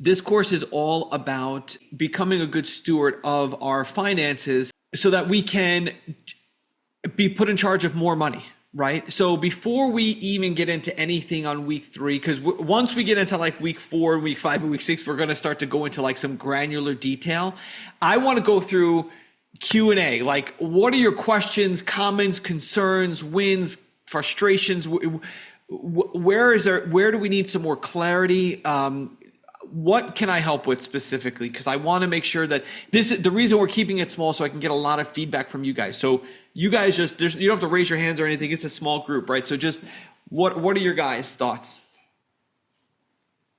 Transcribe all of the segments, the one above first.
This course is all about becoming a good steward of our finances so that we can be put in charge of more money, right? So before we even get into anything on week 3, because once we get into like week 4, week 5, and week 6, we're going to start to go into like some granular detail. I want to go through Q&A. Like, what are your questions, comments, concerns, wins, frustrations? Where do we need some more clarity? What can I help with specifically? Because I want to make sure that this is the reason we're keeping it small, so I can get a lot of feedback from you guys. So you guys you don't have to raise your hands or anything. It's a small group, right? So just what are your guys' thoughts?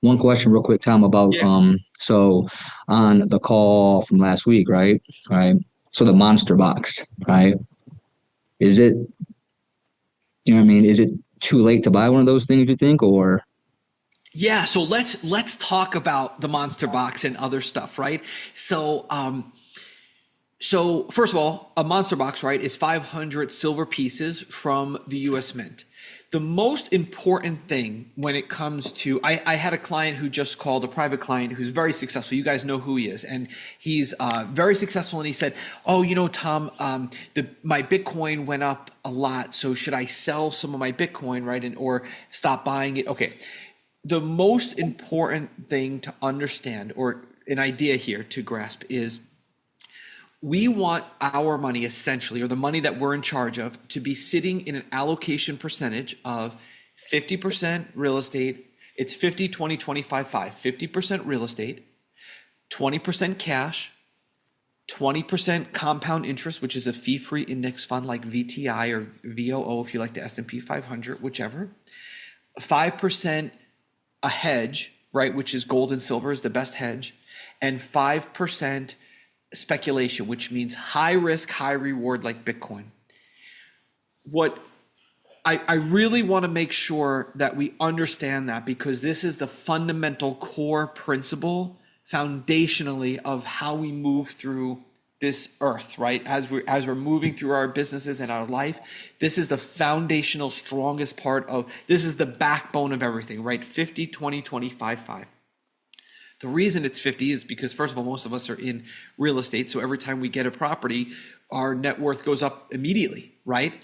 One question real quick, Tom, about Yeah. so on the call from last week, right? Right. So the monster box, right? Is it, you know what I mean? Is it too late to buy one of those things, you think, or Yeah, so let's talk about the monster box and other stuff, right? So first of all, a monster box, right, is 500 silver pieces from the US Mint. The most important thing when it comes to, I had a client who just called, a private client who's very successful. You guys know who he is. And he's very successful. And he said, oh, Tom, my Bitcoin went up a lot. So should I sell some of my Bitcoin, right? Or stop buying it? Okay. The most important thing to understand, or an idea here to grasp, is we want our money essentially, or the money that we're in charge of, to be sitting in an allocation percentage of 50% real estate. It's 50, 20, 25, 5. 50% real estate, 20% cash, 20% compound interest, which is a fee-free index fund like VTI or VOO if you like the S&P 500, whichever. 5% a hedge, right, which is gold and silver is the best hedge, and 5% speculation, which means high risk, high reward, like Bitcoin. What I really want to make sure that we understand that, because this is the fundamental core principle foundationally of how we move through this earth, right? As we're moving through our businesses and our life, this is the foundational strongest part of, this is the backbone of everything, right? 50, 20, 25, 5. The reason it's 50 is because, first of all, most of us are in real estate. So every time we get a property, our net worth goes up immediately, right?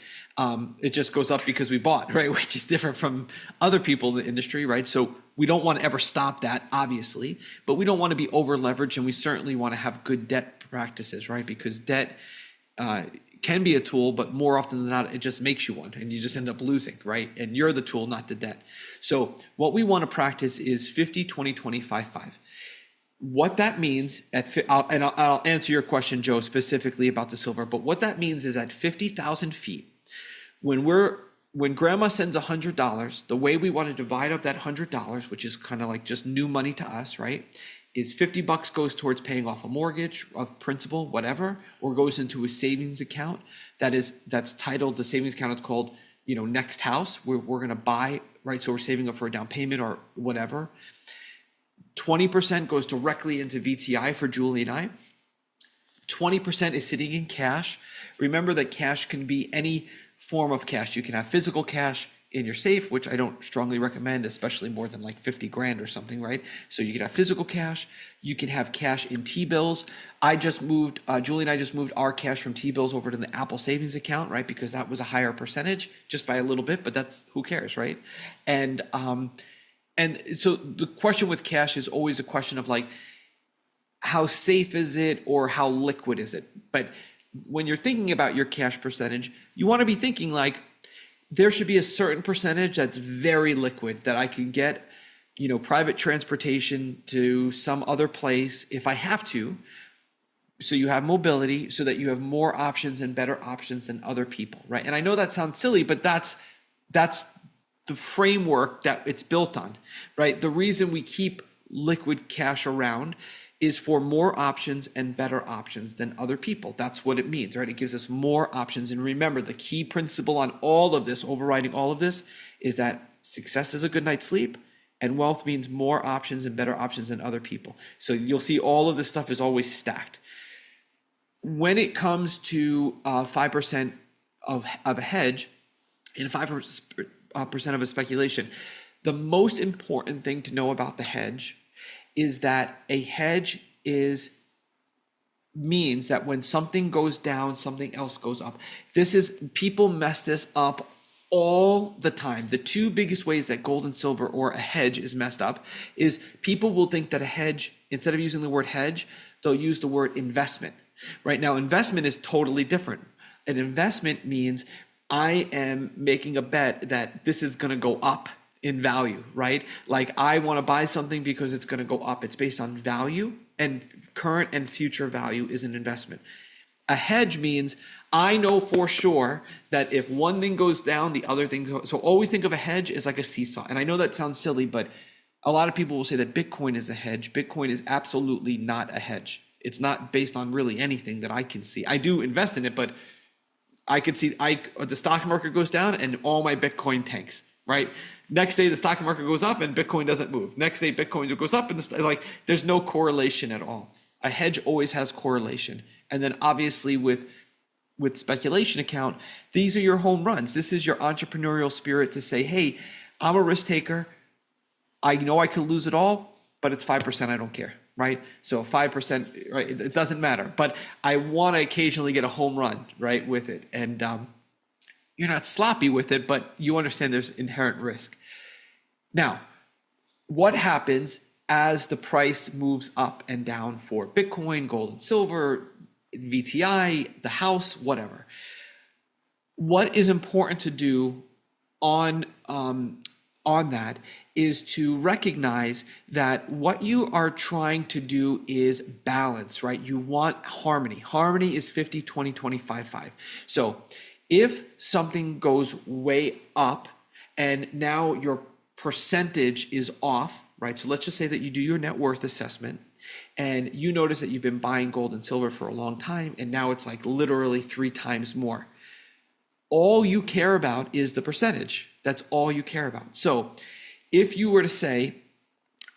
It just goes up because we bought, right? Which is different from other people in the industry, right? So we don't want to ever stop that, obviously, but we don't want to be over leveraged, and we certainly want to have good debt practices, right? Because debt can be a tool, but more often than not, it just makes you one, and you just end up losing, right? And you're the tool, not the debt. So what we want to practice is 50, 20, 25, 5. What that means I'll answer your question, Joe, specifically about the silver, but what that means is at 50,000 feet, when grandma sends $100, the way we want to divide up that $100, which is kind of like just new money to us, right, is $50 goes towards paying off a mortgage, a principal, whatever, or goes into a savings account that's titled, the savings account is called, next house, we're going to buy, right? So we're saving up for a down payment or whatever. 20% goes directly into VTI for Julie and I. 20% is sitting in cash. Remember that cash can be any form of cash. You can have physical cash in your safe, which I don't strongly recommend, especially more than like 50 grand or something, right? So you can have physical cash. You can have cash in T-bills. Julie and I just moved our cash from T-bills over to the Apple savings account, right? Because that was a higher percentage, just by a little bit, but that's, who cares, right? And so the question with cash is always a question of like, how safe is it or how liquid is it? But when you're thinking about your cash percentage, you want to be thinking like, there should be a certain percentage that's very liquid, that I can get, private transportation to some other place if I have to. So you have mobility, so that you have more options and better options than other people, right? And I know that sounds silly, but that's the framework that it's built on, right? The reason we keep liquid cash around is for more options and better options than other people. That's what it means, right? It gives us more options. And remember, the key principle on all of this, overriding all of this, is that success is a good night's sleep, and wealth means more options and better options than other people. So you'll see all of this stuff is always stacked. When it comes to 5% of a hedge and 5% of a speculation, the most important thing to know about the hedge is that a hedge means that when something goes down, something else goes up. People mess this up all the time. The two biggest ways that gold and silver or a hedge is messed up is people will think that a hedge, instead of using the word hedge, they'll use the word investment. Right now, investment is totally different. An investment means I am making a bet that this is going to go up in value, right? Like I want to buy something because it's going to go up. It's based on value, and current and future value is an investment. A hedge means I know for sure that if one thing goes down, the other thing goes. So always think of a hedge as like a seesaw. And I know that sounds silly, but a lot of people will say that Bitcoin is a hedge. Bitcoin is absolutely not a hedge. It's not based on really anything that I can see. I do invest in it, but I could see the stock market goes down and all my Bitcoin tanks, right? Next day the stock market goes up and Bitcoin doesn't move. Next day Bitcoin goes up and there's no correlation at all. A hedge always has correlation. And then obviously with speculation account, these are your home runs. This is your entrepreneurial spirit to say, hey, I'm a risk taker. I know I could lose it all, but it's 5%. I don't care, right? So 5%, right? It doesn't matter. But I want to occasionally get a home run, right, with it. And you're not sloppy with it, but you understand there's inherent risk. Now, what happens as the price moves up and down for Bitcoin, gold and silver, VTI, the house, whatever? What is important to do on that is to recognize that what you are trying to do is balance, right? You want harmony. Harmony is 50, 20, 25, 5. So if something goes way up and now your percentage is off, right? So let's just say that you do your net worth assessment and you notice that you've been buying gold and silver for a long time and now it's like literally 3 times more. All you care about is the percentage. That's all you care about. So if you were to say,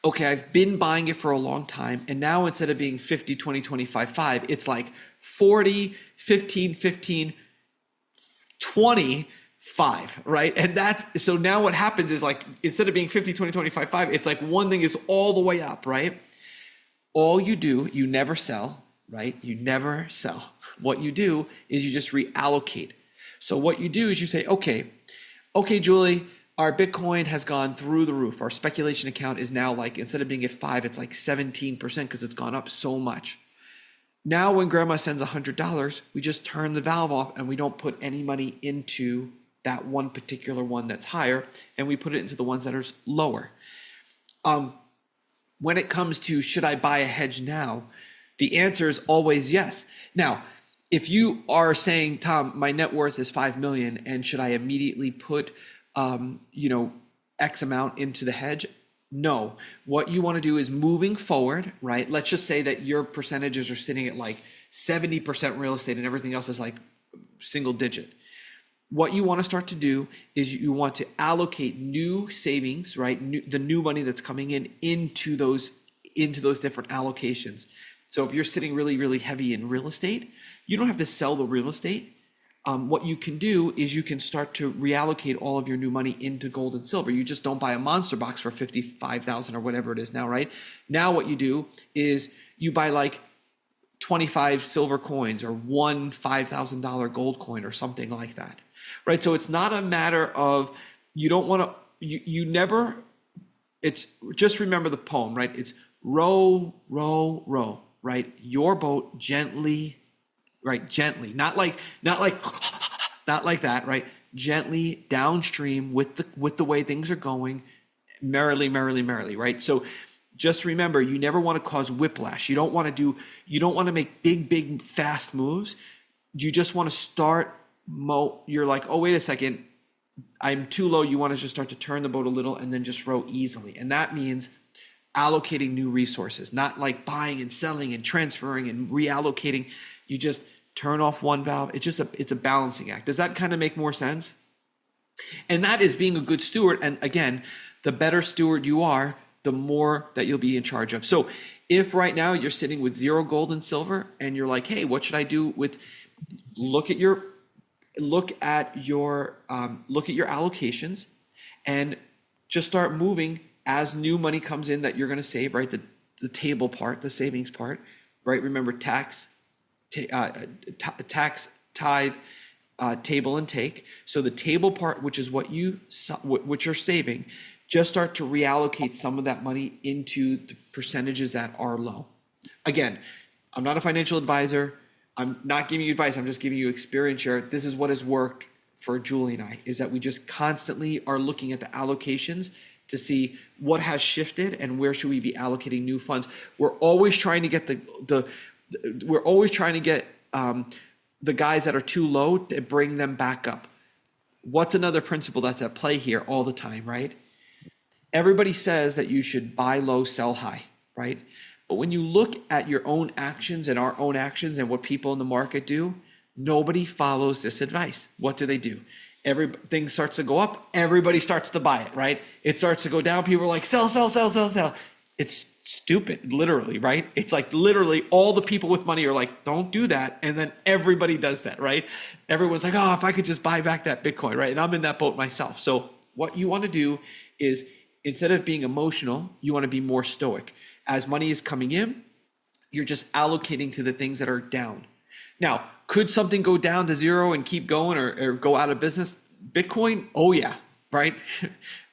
okay, I've been buying it for a long time and now instead of being 50, 20, 25, 5, it's like 40, 15, 15, 25, right? And that's, so now what happens is like, instead of being 50, 20, 25, 5, it's like one thing is all the way up, right? All you do, you never sell, right? You never sell. What you do is you just reallocate. So what you do is you say, okay, Julie, our Bitcoin has gone through the roof. Our speculation account is now like, instead of being at 5, it's like 17% because it's gone up so much. Now when grandma sends $100, we just turn the valve off and we don't put any money into that one particular one that's higher, and we put it into the ones that are lower. When it comes to should I buy a hedge now, the answer is always yes. Now, if you are saying, Tom, my net worth is 5 million and should I immediately put X amount into the hedge? No. What you want to do is moving forward, right? Let's just say that your percentages are sitting at like 70% real estate and everything else is like single digit. What you want to start to do is you want to allocate new savings, right? The new money that's coming in into those different allocations. So if you're sitting really, really heavy in real estate, you don't have to sell the real estate. What you can do is you can start to reallocate all of your new money into gold and silver. You just don't buy a monster box for 55,000 or whatever it is now, right? Now what you do is you buy like 25 silver coins or one $5,000 gold coin or something like that, right? So it's not a matter of, you don't want to, you never, it's just remember the poem, right? It's row, row, row, right? Your boat gently, right? Gently, not like that, right? Gently downstream with the way things are going, merrily, merrily, merrily, right? So just remember, you never want to cause whiplash. You don't want to make big, fast moves. You just want to start, you're like, oh, wait a second, I'm too low. You want to just start to turn the boat a little and then just row easily. And that means allocating new resources, not like buying and selling and transferring and reallocating. You just turn off one valve. It's a balancing act. Does that kind of make more sense? And that is being a good steward. And again, the better steward you are, the more that you'll be in charge of. So if right now you're sitting with 0 gold and silver and you're like, hey, what should I do with, look at your allocations and just start moving as new money comes in that you're going to save, right? the table part, the savings part, right? Remember tax, tithe, table and take. So the table part, which is what you're saving, just start to reallocate some of that money into the percentages that are low. Again, I'm not a financial advisor. I'm not giving you advice. I'm just giving you experience share. This is what has worked for Julie and I, is that we just constantly are looking at the allocations to see what has shifted and where should we be allocating new funds. We're always trying to get the guys that are too low to bring them back up. What's another principle that's at play here all the time, right? Everybody says that you should buy low, sell high, right? But when you look at your own actions and our own actions and what people in the market do, nobody follows this advice. What do? Everything starts to go up, everybody starts to buy it, right? It starts to go down, people are like, sell, sell, sell, sell, sell. It's stupid, literally, right? It's like literally all the people with money are like, don't do that. And then everybody does that, right? Everyone's like, oh, if I could just buy back that Bitcoin, right? And I'm in that boat myself. So what you want to do is, instead of being emotional, you want to be more stoic. As money is coming in, you're just allocating to the things that are down. Now, could something go down to zero and keep going or go out of business? Bitcoin? Oh yeah, right?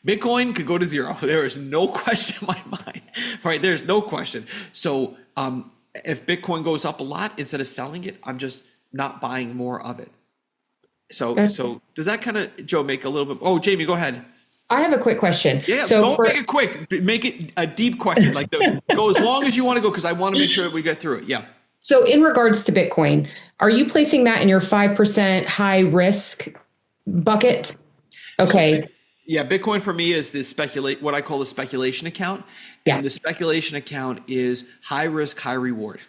Bitcoin could go to zero. There is no question in my mind, right? There's no question. So if Bitcoin goes up a lot, instead of selling it, I'm just not buying more of it. So does that kind of, Joe, make a little bit? Oh, Jamie, go ahead. I have a quick question. Yeah, don't make it quick. Make it a deep question. Like go as long as you want to go, because I want to make sure that we get through it. Yeah. So in regards to Bitcoin, are you placing that in your 5% high risk bucket? Okay. Yeah, Bitcoin for me is what I call the speculation account. Yeah. And the speculation account is high risk, high reward.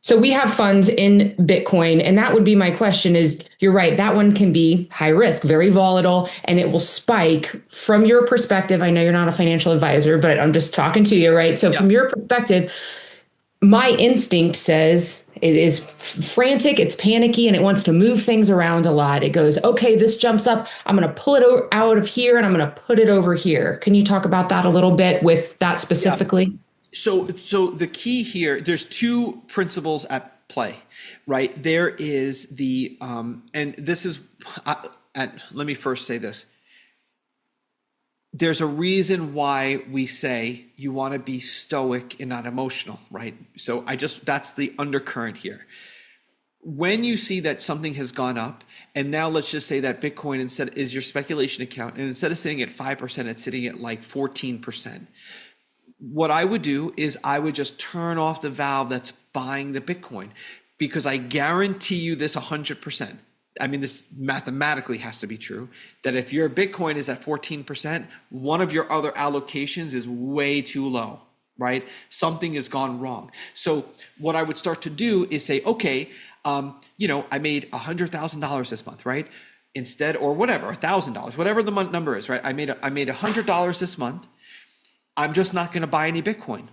So we have funds in Bitcoin, and that would be my question is, you're right, that one can be high risk, very volatile, and it will spike. From your perspective, I know you're not a financial advisor, but I'm just talking to you, right? So From your perspective, my instinct says it is frantic, it's panicky, and it wants to move things around a lot. It goes, okay, this jumps up, I'm going to pull it out of here, and I'm going to put it over here. Can you talk about that a little bit with that specifically? Yeah. So the key here, there's two principles at play, right? There is the, and this is, let me first say this. There's a reason why we say you want to be stoic and not emotional, right? So that's the undercurrent here. When you see that something has gone up, and now let's just say that Bitcoin instead is your speculation account, and instead of sitting at 5%, it's sitting at like 14%. What I would do is I would just turn off the valve that's buying the Bitcoin, because I guarantee you this 100%. I mean, this mathematically has to be true, that if your Bitcoin is at 14%, one of your other allocations is way too low, right? Something has gone wrong. So what I would start to do is say, okay, I made $100,000 this month, right? Instead, or whatever, $1,000, whatever the month number is, right? I made $100 this month. I'm just not going to buy any Bitcoin.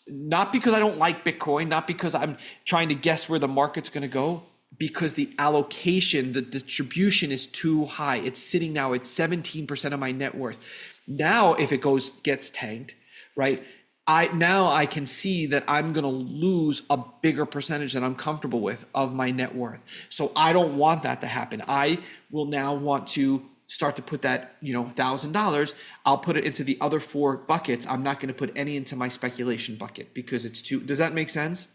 Not because I don't like Bitcoin, not because I'm trying to guess where the market's going to go, because the allocation, the distribution is too high. It's sitting now at 17% of my net worth. Now, if it gets tanked, right? I can see that I'm going to lose a bigger percentage than I'm comfortable with of my net worth. So I don't want that to happen. I will now want to start to put that, $1,000, I'll put it into the other four buckets. I'm not going to put any into my speculation bucket because it's too, does that make sense?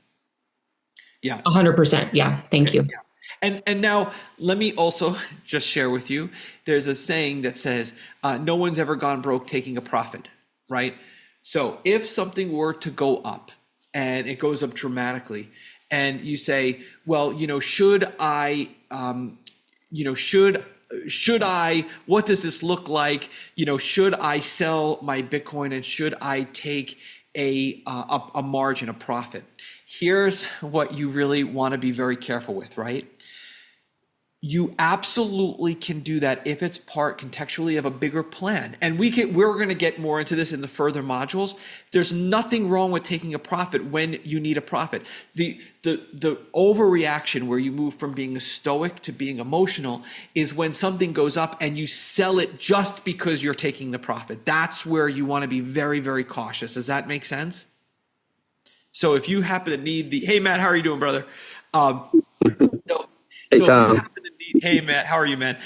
Yeah. 100%. Yeah. Thank you. Yeah. And now let me also just share with you, there's a saying that says, no one's ever gone broke taking a profit, right? So if something were to go up and it goes up dramatically and you say, well, should I, what does this look like? Should I sell my Bitcoin and should I take a margin, a profit? Here's what you really want to be very careful with, right? You absolutely can do that if it's part contextually of a bigger plan. And we're going to get more into this in the further modules. There's nothing wrong with taking a profit when you need a profit. The overreaction where you move from being stoic to being emotional is when something goes up and you sell it just because you're taking the profit. That's where you want to be very, very cautious. Does that make sense? So if you happen to need hey Matt, how are you doing, brother? Um, so, Hey, so if you Tom. happen to need, hey Matt, how are you, man?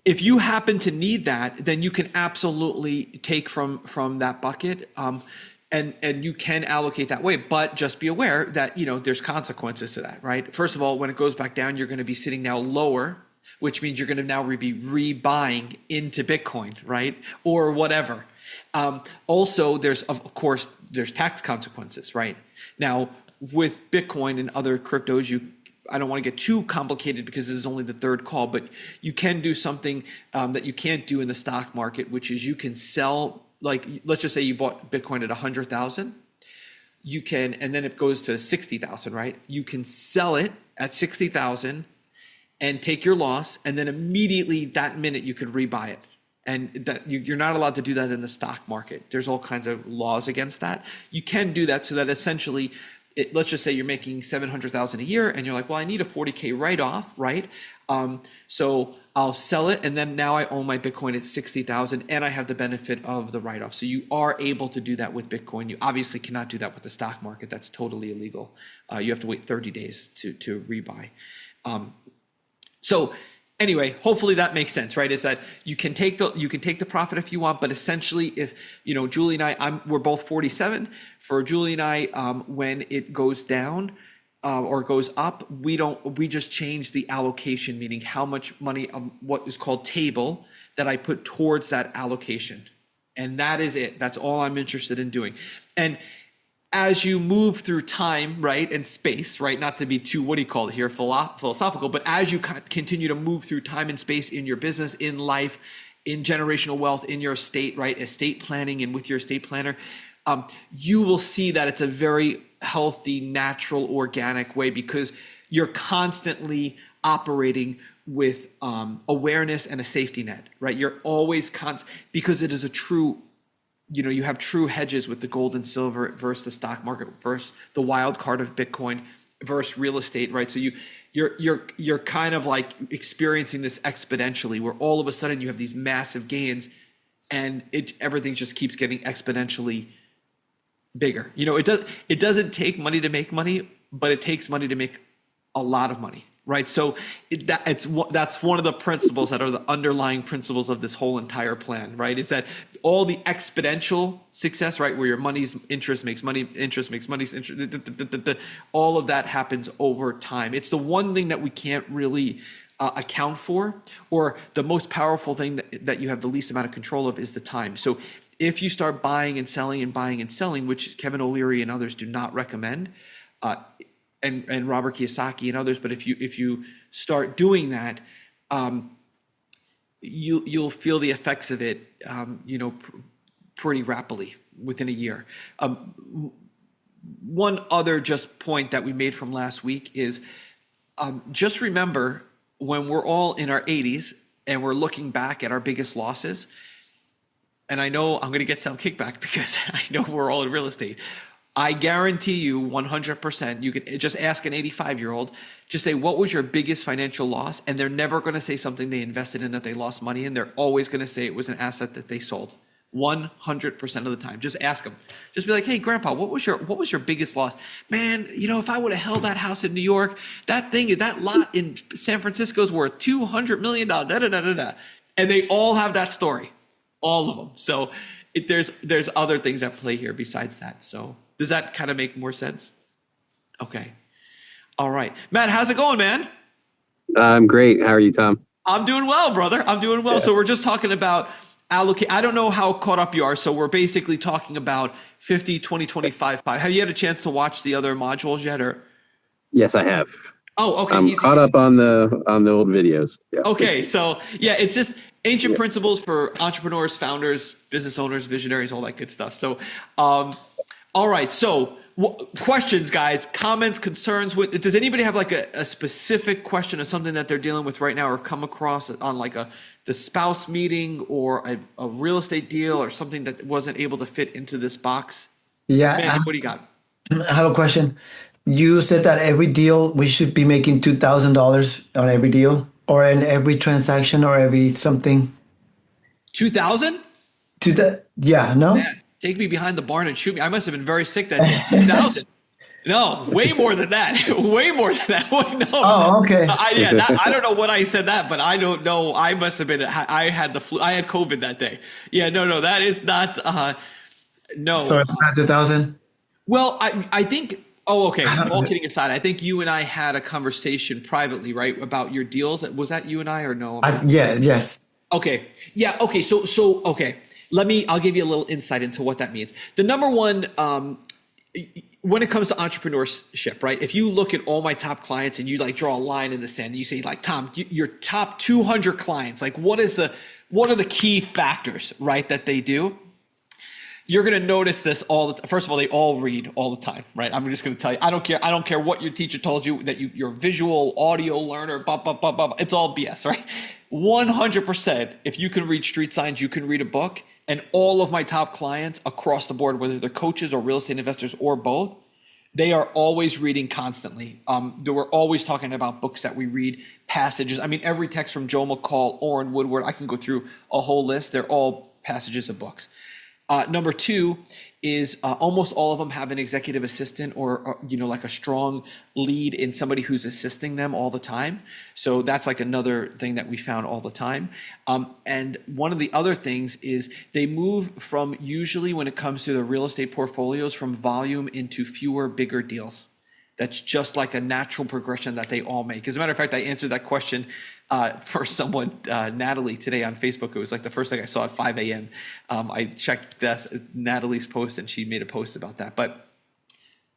If you happen to need that, then you can absolutely take from that bucket, and you can allocate that way. But just be aware that there's consequences to that, right? First of all, when it goes back down, you're going to be sitting now lower, which means you're going to now be rebuying into Bitcoin, right, or whatever. Also, of course there's tax consequences, right? Now with Bitcoin and other cryptos, I don't want to get too complicated because this is only the third call, but you can do something that you can't do in the stock market, which is you can sell, like, let's just say you bought Bitcoin at 100,000, you can, and then it goes to 60,000, right? You can sell it at 60,000 and take your loss, and then immediately that minute you could rebuy it. And that you're not allowed to do that in the stock market. There's all kinds of laws against that. You can do that so that essentially, let's just say you're making 700,000 a year, and you're like, well, I need a 40K write-off, right? So I'll sell it, and then now I own my Bitcoin at 60,000, and I have the benefit of the write-off. So you are able to do that with Bitcoin. You obviously cannot do that with the stock market. That's totally illegal. You have to wait 30 days to rebuy. So anyway, hopefully that makes sense, right? Is that you can take the profit if you want, but essentially, if Julie and we're both 47. For Julie and I, when it goes down or goes up, we just change the allocation, meaning how much money, what is called table, that I put towards that allocation, and that is it. That's all I'm interested in doing. And as you move through time, right, and space, right, not to be too, philosophical, but as you continue to move through time and space in your business, in life, in generational wealth, in your estate, right, estate planning, and with your estate planner, you will see that it's a very healthy, natural, organic way, because you're constantly operating with awareness and a safety net, right? You're always because it is a true, you have true hedges with the gold and silver versus the stock market versus the wild card of Bitcoin versus real estate, right? So you're kind of like experiencing this exponentially, where all of a sudden you have these massive gains, and everything just keeps getting exponentially bigger. It doesn't take money to make money, but it takes money to make a lot of money, right? So that's one of the principles that are the underlying principles of this whole entire plan, right? Is that all the exponential success, right, where your money's interest makes money, interest makes money, all of that happens over time. It's the one thing that we can't really account for, or the most powerful thing that you have the least amount of control of is the time. So if you start buying and selling, which Kevin O'Leary and others do not recommend, and Robert Kiyosaki and others, but if you start doing that, you'll feel the effects of it, pretty rapidly within a year. One other just point that we made from last week is, just remember, when we're all in our 80s and we're looking back at our biggest losses, and I know I'm going to get some kickback because I know we're all in real estate. I guarantee you 100%, you can just ask an 85-year-old, just say, what was your biggest financial loss? And they're never going to say something they invested in that they lost money in. They're always going to say it was an asset that they sold. 100% of the time. Just ask them. Just be like, hey, Grandpa, what was your biggest loss? Man, if I would have held that house in New York, that lot in San Francisco is worth $200 million. Da, da, da, da, da. And they all have that story. All of them. So there's other things at play here besides that. So does that kind of make more sense? Okay. All right. Matt, how's it going, man? I'm great. How are you, Tom? I'm doing well, brother. I'm doing well. Yeah. So we're just talking about allocate. I don't know how caught up you are. So we're basically talking about 50, 20, 25, 5. Have you had a chance to watch the other modules yet, or? Yes, I have. Oh, okay. I'm caught up on the old videos. Yeah. Okay. So yeah, it's just ancient principles for entrepreneurs, founders, business owners, visionaries, all that good stuff. So, all right. So questions, guys, comments, concerns. Does anybody have like a specific question or something that they're dealing with right now, or come across on like the spouse meeting or a real estate deal or something that wasn't able to fit into this box? Yeah. Man, what do you got? I have a question. You said that every deal we should be making $2,000 on every deal, or in every transaction, or every something. 2,000? Yeah, no? Man, Take me behind the barn and shoot me. I must have been very sick that day. 2,000. No, way more than that. Way more than that. No. Oh, okay. I don't know what I said that, but I don't know. I must have been. I had the flu. I had COVID that day. Yeah, no, that is not. No. So it's not 2,000. Well, I think. Oh, okay. All kidding aside, I think you and I had a conversation privately, right, about your deals. Was that you and I or no? Yes. Okay. Yeah. Okay. So okay. I'll give you a little insight into what that means. The number one, when it comes to entrepreneurship, right? If you look at all my top clients and you like draw a line in the sand and you say like, Tom, your top 200 clients, like what are the key factors, right, that they do? You're going to notice this first of all, they all read all the time, right? I'm just going to tell you, I don't care what your teacher told you that you're a visual audio learner, blah, blah, blah, blah. It's all BS, right? 100%. If you can read street signs, you can read a book. And all of my top clients across the board, whether they're coaches or real estate investors or both, they are always reading constantly. We're always talking about books that we read, passages. I mean, every text from Joe McCall, Orrin Woodward, I can go through a whole list. They're all passages of books. Number two is almost all of them have an executive assistant or like a strong lead in somebody who's assisting them all the time. So that's like another thing that we found all the time. And one of the other things is they move from, usually when it comes to the real estate portfolios, from volume into fewer, bigger deals. That's just like a natural progression that they all make. As a matter of fact, I answered that question for someone, Natalie, today on Facebook. It was like the first thing I saw at 5 a.m. I checked Natalie's post and she made a post about that. But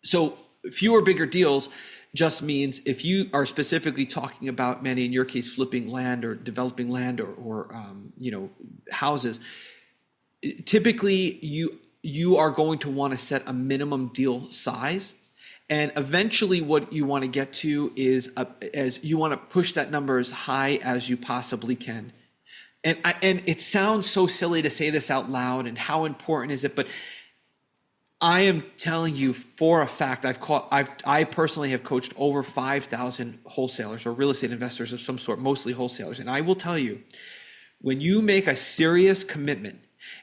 so fewer, bigger deals just means if you are specifically talking about, Manny, in your case, flipping land or developing land or houses, typically you are going to want to set a minimum deal size. And eventually what you want to get to is as you want to push that number as high as you possibly can. And it sounds so silly to say this out loud and how important is it, but I am telling you for a fact, I personally have coached over 5,000 wholesalers or real estate investors of some sort, mostly wholesalers. And I will tell you, when you make a serious commitment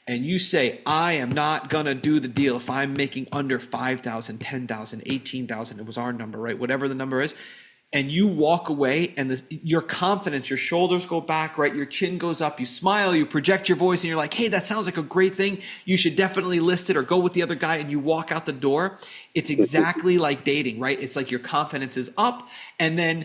and you say, I am not going to do the deal if I'm making under 5,000, 10,000, 18,000, it was our number, right? Whatever the number is. And you walk away and your confidence, your shoulders go back, right? Your chin goes up, you smile, you project your voice and you're like, hey, that sounds like a great thing. You should definitely list it or go with the other guy, and you walk out the door. It's exactly like dating, right? It's like your confidence is up, and then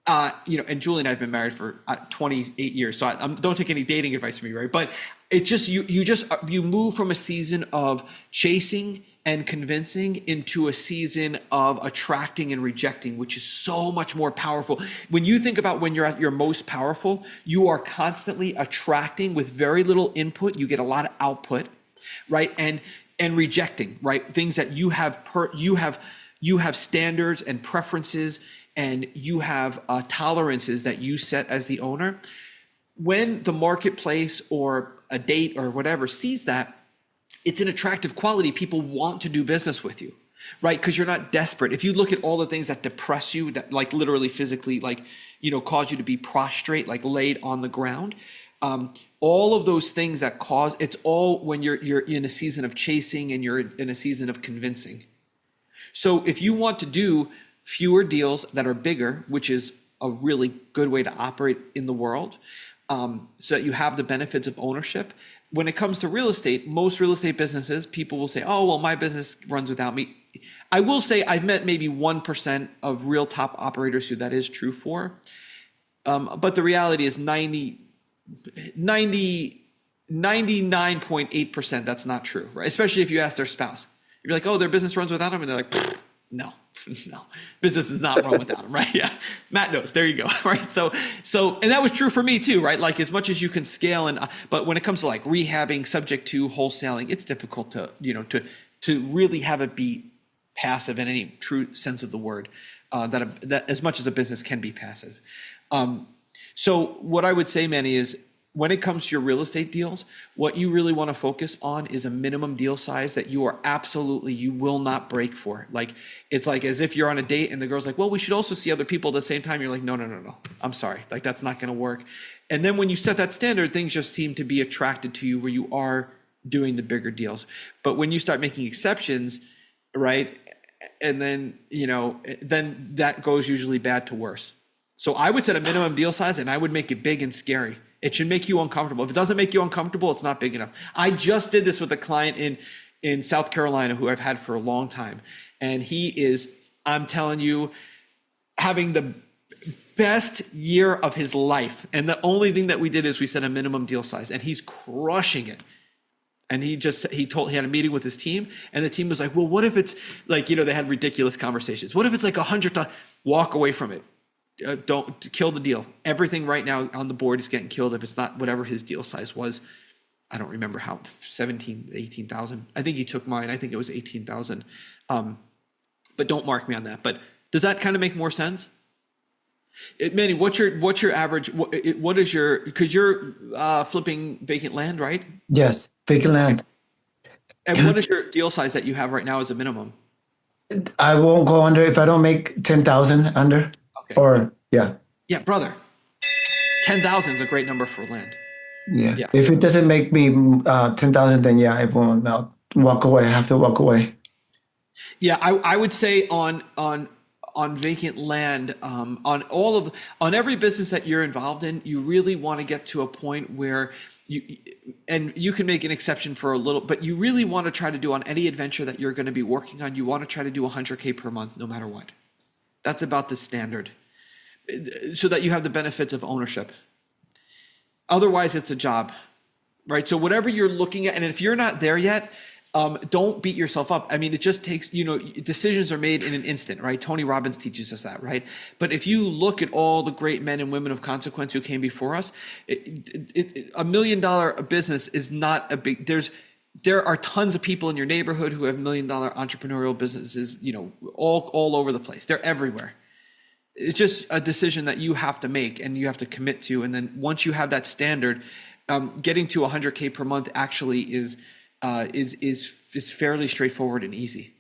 and Julie and I have been married for 28 years, so don't take any dating advice from me, right? But it just you move from a season of chasing and convincing into a season of attracting and rejecting, which is so much more powerful. When you think about when you're at your most powerful, you are constantly attracting with very little input. You get a lot of output, right? And rejecting, right? Things that you have standards and preferences, and you have tolerances that you set as the owner. When the marketplace or a date or whatever sees that, it's an attractive quality. People want to do business with you, right? Because you're not desperate. If you look at all the things that depress you, that like literally physically, like, cause you to be prostrate, like laid on the ground, all of those things that cause, it's all when you're in a season of chasing and you're in a season of convincing. So if you want to do fewer deals that are bigger, which is a really good way to operate in the world, so that you have the benefits of ownership. When it comes to real estate, most real estate businesses, people will say, oh, well, my business runs without me. I will say I've met maybe 1% of real top operators who that is true for. But the reality is 99.8% that's not true, right? Especially if you ask their spouse. You're like, oh, their business runs without them? And they're like, no, business does not run without them, right? Yeah, Matt knows. There you go, right? So, and that was true for me too, right? Like as much as you can scale, but when it comes to like rehabbing, subject to wholesaling, it's difficult to really have it be passive in any true sense of the word. That as much as a business can be passive. So what I would say, Manny, is when it comes to your real estate deals, what you really want to focus on is a minimum deal size that you will not break for. Like, it's like as if you're on a date and the girl's like, well, we should also see other people at the same time. You're like, no. I'm sorry. Like, that's not going to work. And then when you set that standard, things just seem to be attracted to you where you are doing the bigger deals. But when you start making exceptions, right, and then then that goes usually bad to worse. So I would set a minimum deal size, and I would make it big and scary. It should make you uncomfortable. If it doesn't make you uncomfortable, it's not big enough. I just did this with a client in South Carolina who I've had for a long time, and he is, I'm telling you, having the best year of his life. And the only thing that we did is we set a minimum deal size, and he's crushing it. And he had a meeting with his team, and the team was like, well, what if it's like, they had ridiculous conversations. What if it's like 100? Walk away from it. Don't kill the deal. Everything right now on the board is getting killed if it's not whatever his deal size was. I don't remember how, 18,000. I think he took mine. I think it was 18,000. But don't mark me on that. But does that kind of make more sense? Manny, what's your average? What is your, because you're flipping vacant land, right? Yes, vacant land. And what is your deal size that you have right now as a minimum? I won't go under if I don't make 10,000 under. Okay. Or yeah. Yeah, brother. 10,000 is a great number for land. Yeah. If it doesn't make me 10,000, then yeah, I won't. I'll walk away. I have to walk away. Yeah, I would say on vacant land, on every business that you're involved in, you really want to get to a point where you can make an exception for a little, but you really want to try to do on any adventure that you're going to be working on, you want to try to do 100K per month, no matter what. That's about the standard, so that you have the benefits of ownership. Otherwise, it's a job, right? So whatever you're looking at, and if you're not there yet, don't beat yourself up. I mean, it just takes, decisions are made in an instant, right? Tony Robbins teaches us that, right? But if you look at all the great men and women of consequence who came before us, $1 million business is not a big, there are tons of people in your neighborhood who have $1 million entrepreneurial businesses, all over the place. They're everywhere. It's just a decision that you have to make and you have to commit to. And then once you have that standard, getting to 100K per month actually is fairly straightforward and easy.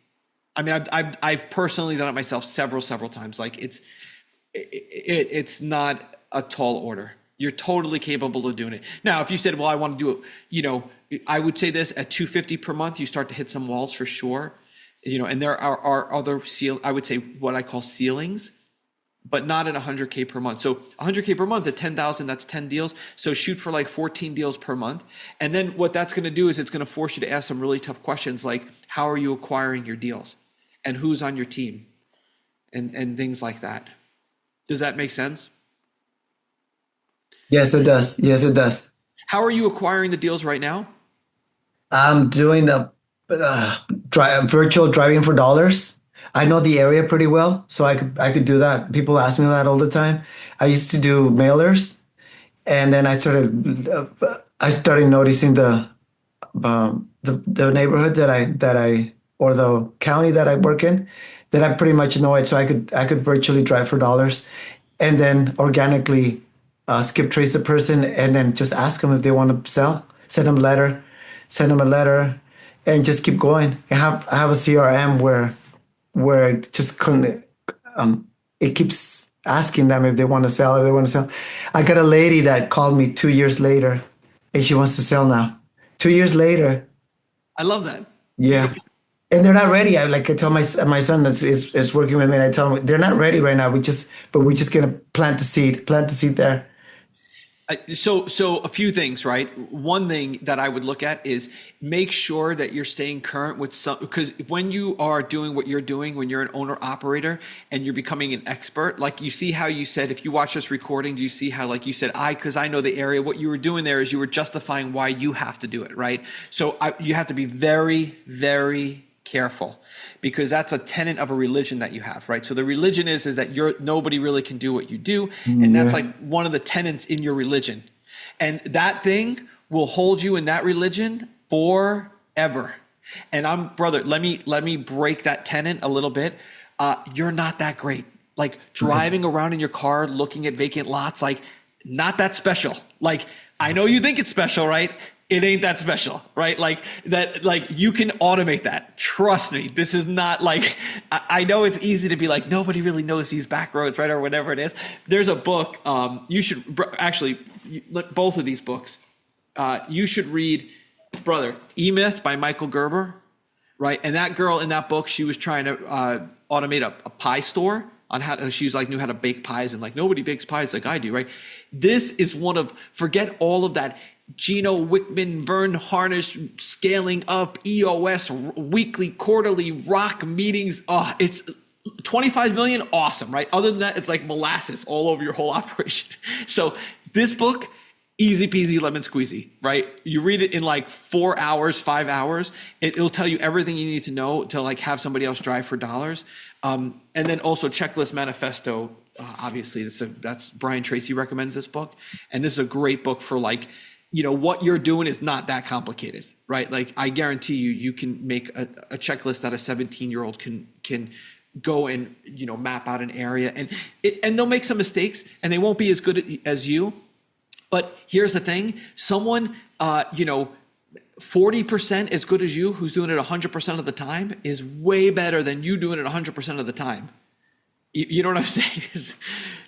I mean, I've personally done it myself several times. Like it's not a tall order. You're totally capable of doing it. Now, if you said, well, I want to do it, I would say this at 250 per month, you start to hit some walls for sure. And there are other I would say what I call ceilings, but not at 100K per month. So 100K per month at 10,000, that's 10 deals. So shoot for like 14 deals per month. And then what that's going to do is it's going to force you to ask some really tough questions like, how are you acquiring your deals? And who's on your team? And things like that. Does that make sense? Yes, it does. Yes, it does. How are you acquiring the deals right now? I'm doing a virtual driving for dollars. I know the area pretty well, so I could do that. People ask me that all the time. I used to do mailers, and then I started noticing the neighborhood that I or the county that I work in, that I pretty much know it. So I could virtually drive for dollars, and then organically skip trace a person, and then just ask them if they want to sell. Send them a letter, and just keep going. I have a CRM where it just couldn't, it keeps asking them if they want to sell, I got a lady that called me 2 years later, and she wants to sell now. 2 years later. I love that. Yeah. And they're not ready. I tell my son that is working with me, and I tell him they're not ready right now. We're just going to plant the seed there. So a few things, right? One thing that I would look at is make sure that you're staying current with because when you are doing what you're doing, when you're an owner operator and you're becoming an expert, like you see how you said, if you watch this recording, do you see how, like you said, because I know the area, what you were doing there is you were justifying why you have to do it, right? So you have to be very, very careful, because that's a tenet of a religion that you have, right? So the religion is that nobody really can do what you do, and that's like one of the tenets in your religion, and that thing will hold you in that religion forever. And brother, let me break that tenet a little bit. You're not that great. Like driving around in your car, looking at vacant lots, like not that special. Like I know you think it's special, right? It ain't that special, right? Like that, like you can automate that. Trust me. This is not like, I know it's easy to be like, nobody really knows these back roads, right? Or whatever it is. There's a book, you should actually, both of these books, you should read brother, E-Myth by Michael Gerber, right? And that girl in that book, she was trying to automate a pie store on how to, she was like, knew how to bake pies, and like nobody bakes pies like I do, right? This is one of, forget all of that Gino Wickman, Vern Harnish, scaling up, EOS, weekly, quarterly, rock meetings. Oh, it's 25 million, awesome, right? Other than that, it's like molasses all over your whole operation. So this book, easy peasy lemon squeezy, right? You read it in like 4 hours, 5 hours. It'll tell you everything you need to know to like have somebody else drive for dollars. And then also Checklist Manifesto. Obviously, that's Brian Tracy recommends this book, and this is a great book for like, you know, what you're doing is not that complicated, right? Like I guarantee you can make a checklist that a 17-year-old can go and, you know, map out an area, and they'll make some mistakes and they won't be as good as you. But here's the thing, someone, 40% as good as you, who's doing it 100% of the time, is way better than you doing it 100% of the time. You know what I'm saying?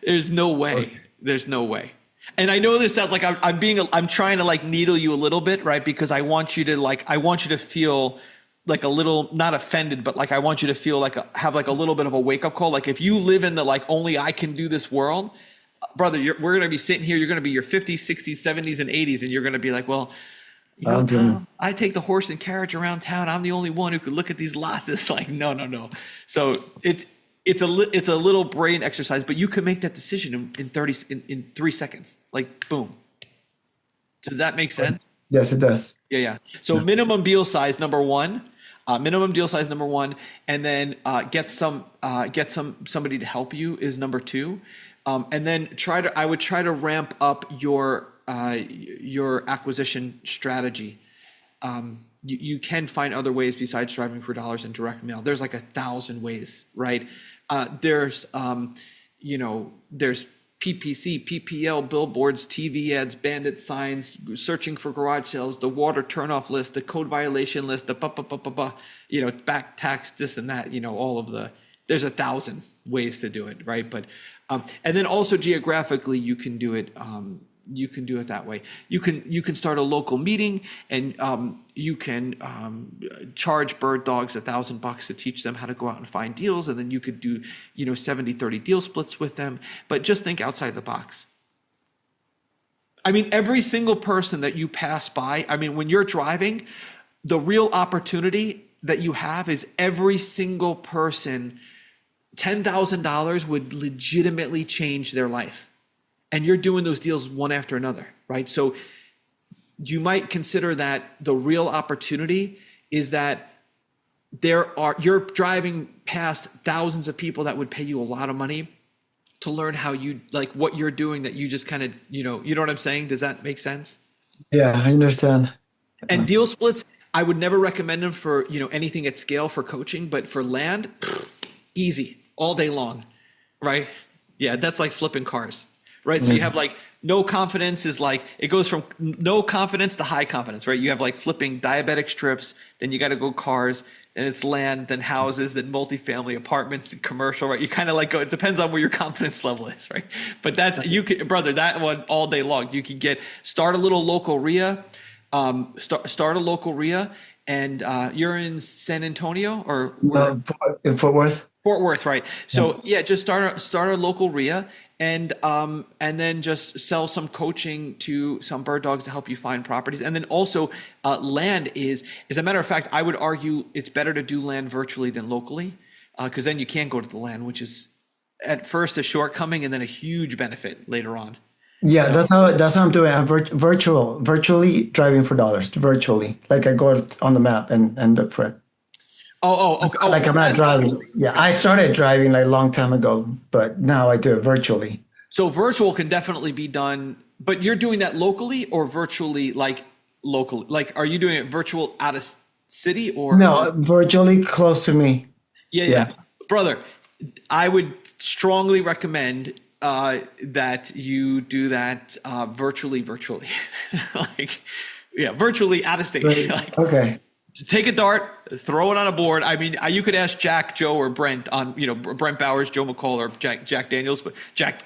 There's no way. There's no way. And I know this sounds like I'm trying to like needle you a little bit, right? Because I want you to feel like a little, not offended, but like I want you to feel like have like a little bit of a wake up call. Like if you live in the like only I can do this world, brother, we're going to be sitting here. You're going to be your 50s, 60s, 70s, and 80s, and you're going to be like, well, you know, Tom, I take the horse and carriage around town. I'm the only one who could look at these lots. It's like, no. So it's a little brain exercise, but you can make that decision in 3 seconds. Like, boom. Does that make sense? Yes, it does. Yeah. So minimum deal size number one, and then get somebody to help you is number two. And then I would try to ramp up your acquisition strategy. You can find other ways besides driving for dollars and direct mail. There's like 1,000 ways, right? There's PPC, PPL, billboards, TV ads, bandit signs, searching for garage sales, the water turnoff list, the code violation list, the back tax, this and that, there's 1,000 ways to do it, right? But, and then also geographically, you can do it. You can do it that way. You can start a local meeting, and you can charge bird dogs $1,000 to teach them how to go out and find deals, and then you could do 70-30 deal splits with them. But just think outside the box. I mean, every single person that you pass by, I mean, when you're driving, the real opportunity that you have is every single person, $10,000 would legitimately change their life. And you're doing those deals one after another, right? So you might consider that the real opportunity is that you're driving past thousands of people that would pay you a lot of money to learn how you like what you're doing, that you just kind of, you know what I'm saying? Does that make sense? Yeah, I understand. And deal splits, I would never recommend them for, anything at scale for coaching, but for land, easy all day long, right? Yeah, that's like flipping cars. Right. So you have like no confidence is like, it goes from no confidence to high confidence, right? You have like flipping diabetic strips, then you got to go cars, and it's land, then houses, then multifamily apartments, and commercial, right? You kind of like go, it depends on where your confidence level is, right? But brother, that one all day long. You can start a little local RIA, start a local RIA, and you're in San Antonio or in Fort Worth. Fort Worth, right? So yeah, just start a local RIA, and then just sell some coaching to some bird dogs to help you find properties. And then also land is, as a matter of fact, I would argue it's better to do land virtually than locally, because then you can go to the land, which is at first a shortcoming and then a huge benefit later on. Yeah, so that's how I'm doing. I'm virtually driving for dollars, virtually. Like I go on the map and look for it. Okay. Like I'm not driving. Yeah, I started driving like a long time ago, but now I do it virtually. So virtual can definitely be done, but you're doing that locally or virtually, like locally? Like, are you doing it virtual out of city or? No, virtually close to me. Yeah. Brother, I would strongly recommend that you do that virtually. Virtually out of state. Okay. Take a dart, throw it on a board. I mean, you could ask Jack, Joe, or Brent on, Brent Bowers, Joe McCall, or Jack Daniels, but Jack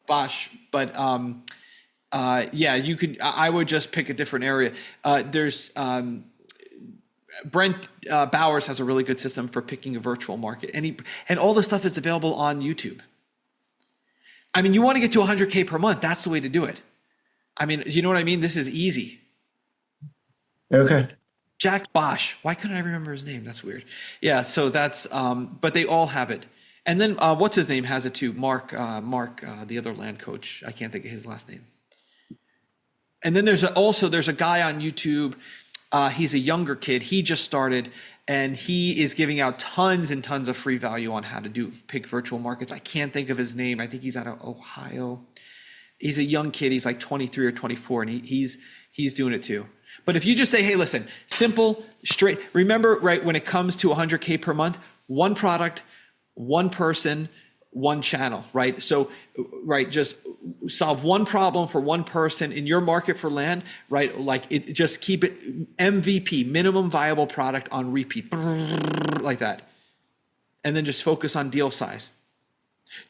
Bosch, but Yeah, you could. I would just pick a different area. There's Brent Bowers has a really good system for picking a virtual market, and all the stuff is available on YouTube. I mean, you want to get to 100K per month. That's the way to do it. I mean, you know what I mean? This is easy. Okay. Jack Bosch. Why couldn't I remember his name? That's weird. Yeah. So that's. But they all have it. And then what's his name has it too? Mark. The other land coach. I can't think of his last name. And then there's a guy on YouTube. He's a younger kid. He just started, and he is giving out tons and tons of free value on how to pick virtual markets. I can't think of his name. I think he's out of Ohio. He's a young kid. He's like 23 or 24, and he's doing it too. But if you just say, hey, listen, simple, straight. Remember, right, when it comes to 100K per month, one product, one person, one channel, right? So, right, just solve one problem for one person in your market for land, right? Like it, just keep it MVP, minimum viable product on repeat, like that. And then just focus on deal size.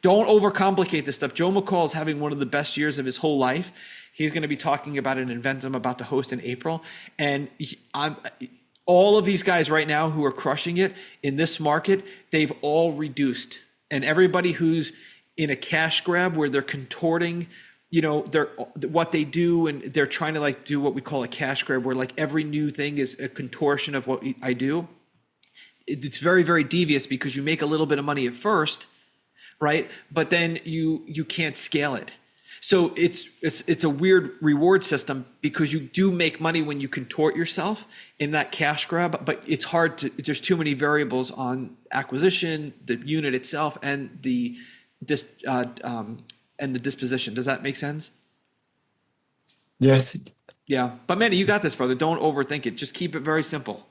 Don't overcomplicate this stuff. Joe McCall is having one of the best years of his whole life. He's going to be talking about an event I'm about to host in April. And all of these guys right now who are crushing it in this market, they've all reduced. And everybody who's in a cash grab where they're contorting, what they do, and they're trying to like do what we call a cash grab, where like every new thing is a contortion of what I do. It's very, very devious because you make a little bit of money at first, right? But then you can't scale it. So it's a weird reward system because you do make money when you contort yourself in that cash grab, but it's hard to, there's too many variables on acquisition, the unit itself, and the disposition. Does that make sense? Yes. Yeah. But Manny, you got this, brother. Don't overthink it. Just keep it very simple.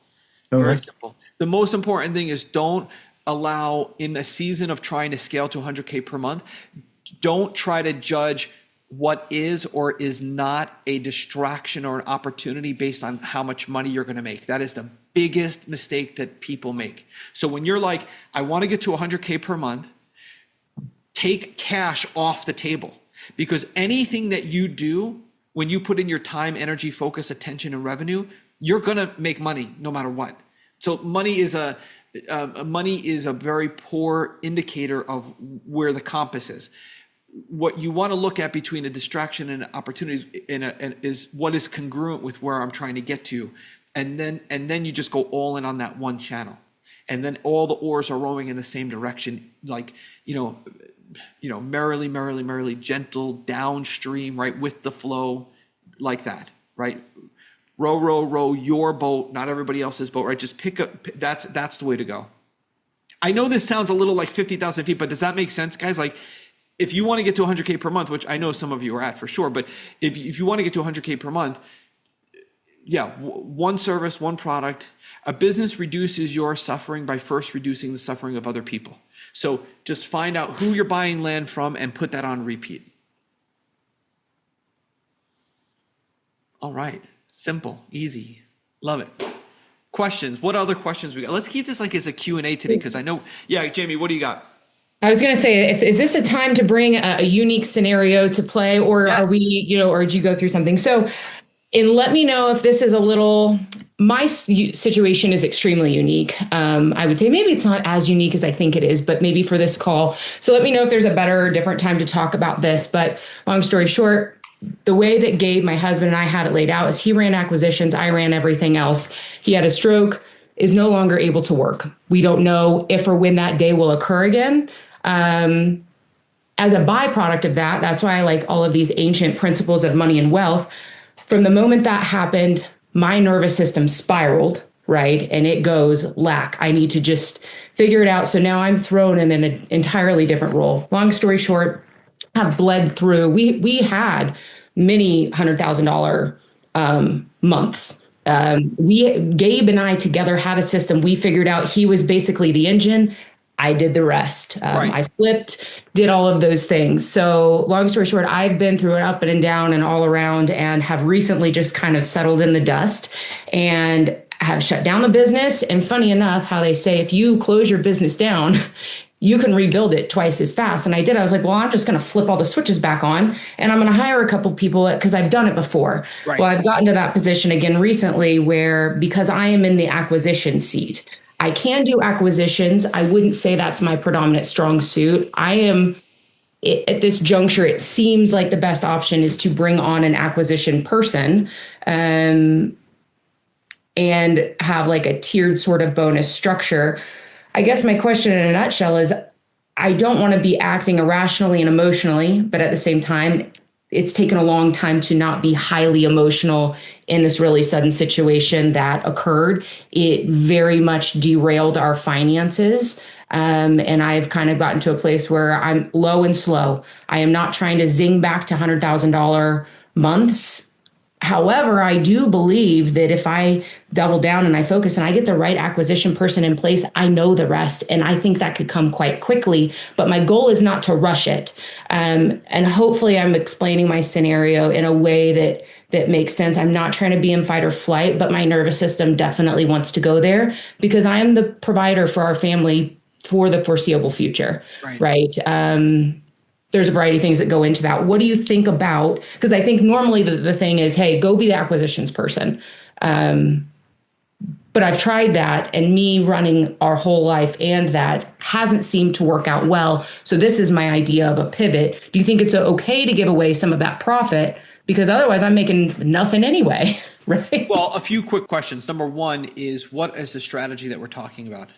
Okay. Very simple. The most important thing is don't allow, in a season of trying to scale to 100K per month, don't try to judge what is or is not a distraction or an opportunity based on how much money you're going to make. That is the biggest mistake that people make. So when you're like, I want to get to 100K per month, take cash off the table, because anything that you do, when you put in your time, energy, focus, attention, and revenue, you're going to make money no matter what. So money is a very poor indicator of where the compass is. What you want to look at between a distraction and opportunities is what is congruent with where I'm trying to get to, and then you just go all in on that one channel, and then all the oars are rowing in the same direction, like merrily, gentle downstream, right, with the flow, like that, right? Row your boat, not everybody else's boat, right? Just pick up. That's the way to go. I know this sounds a little like 50,000 feet, but does that make sense, guys? Like, if you want to get to 100K per month, which I know some of you are at for sure, but if you want to get to 100K per month, yeah, one service, one product. A business reduces your suffering by first reducing the suffering of other people. So just find out who you're buying land from and put that on repeat. All right. Simple, easy. Love it. Questions? What other questions we got? Let's keep this like as a Q&A today, because I know, yeah, Jamie, what do you got? I was going to say, is this a time to bring a unique scenario to play, or Yes. are we, or did you go through something? So, and let me know if this is a little, my situation is extremely unique. I would say maybe it's not as unique as I think it is, but maybe for this call. So let me know if there's a better, different time to talk about this. But long story short, the way that Gabe, my husband, and I had it laid out is he ran acquisitions, I ran everything else. He had a stroke, is no longer able to work. We don't know if or when that day will occur again. As a byproduct of that, that's why I like all of these ancient principles of money and wealth. From the moment that happened, my nervous system spiraled, right? And it goes lack. I need to just figure it out. So now I'm thrown in an entirely different role. Long story short, have bled through. We had many $100,000 months. Gabe and I together had a system. We figured out he was basically the engine. I did the rest. Right. I flipped, did all of those things. So long story short, I've been through it up and down and all around, and have recently just kind of settled in the dust and have shut down the business. And funny enough, how they say, if you close your business down, you can rebuild it twice as fast. And I did. I was like, well, I'm just going to flip all the switches back on and I'm going to hire a couple people because I've done it before. Right. Well, I've gotten to that position again recently where because I am in the acquisition seat, I can do acquisitions. I wouldn't say that's my predominant strong suit. I am at this juncture, it seems like the best option is to bring on an acquisition person and have like a tiered sort of bonus structure. I guess my question in a nutshell is I don't want to be acting irrationally and emotionally, but at the same time, it's taken a long time to not be highly emotional in this really sudden situation that occurred. It very much derailed our finances. And I've kind of gotten to a place where I'm low and slow. I am not trying to zing back to $100,000 months. However, I do believe that if I double down and I focus and I get the right acquisition person in place, I know the rest. And I think that could come quite quickly. But my goal is not to rush it. And hopefully I'm explaining my scenario in a way that makes sense. I'm not trying to be in fight or flight, but my nervous system definitely wants to go there because I am the provider for our family for the foreseeable future. Right. There's a variety of things that go into that. What do you think about, because I think normally the thing is, hey, go be the acquisitions person. But I've tried that and me running our whole life and that hasn't seemed to work out well. So this is my idea of a pivot. Do you think it's okay to give away some of that profit? Because otherwise I'm making nothing anyway, right? Well, a few quick questions. Number one is, what is the strategy that we're talking about?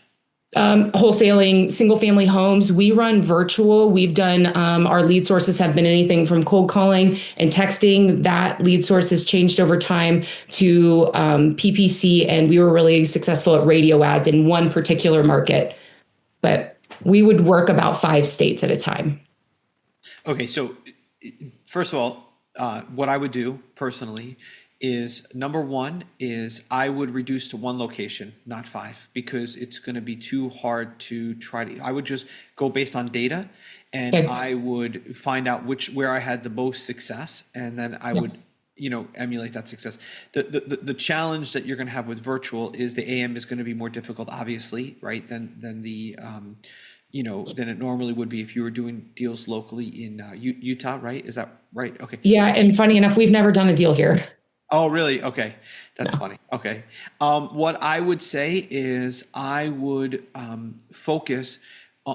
Wholesaling single family homes. We run virtual. We've done our lead sources have been anything from cold calling and texting. That lead source has changed over time to PPC, and we were really successful at radio ads in one particular market. But we would work about 5 states at a time. Okay, so first of all, what I would do personally is number one is I would reduce to 1 location, not 5, because it's going to be too hard to try to. I would just go based on data, and Okay. I would find out where I had the most success, and then I would emulate that success. The challenge that you're going to have with virtual is the AM is going to be more difficult, obviously, right? Than the than it normally would be if you were doing deals locally in Utah, right? Is that right? Okay. Yeah, and funny enough, we've never done a deal here. Oh, really? Okay. That's funny. Okay. What I would say is I would focus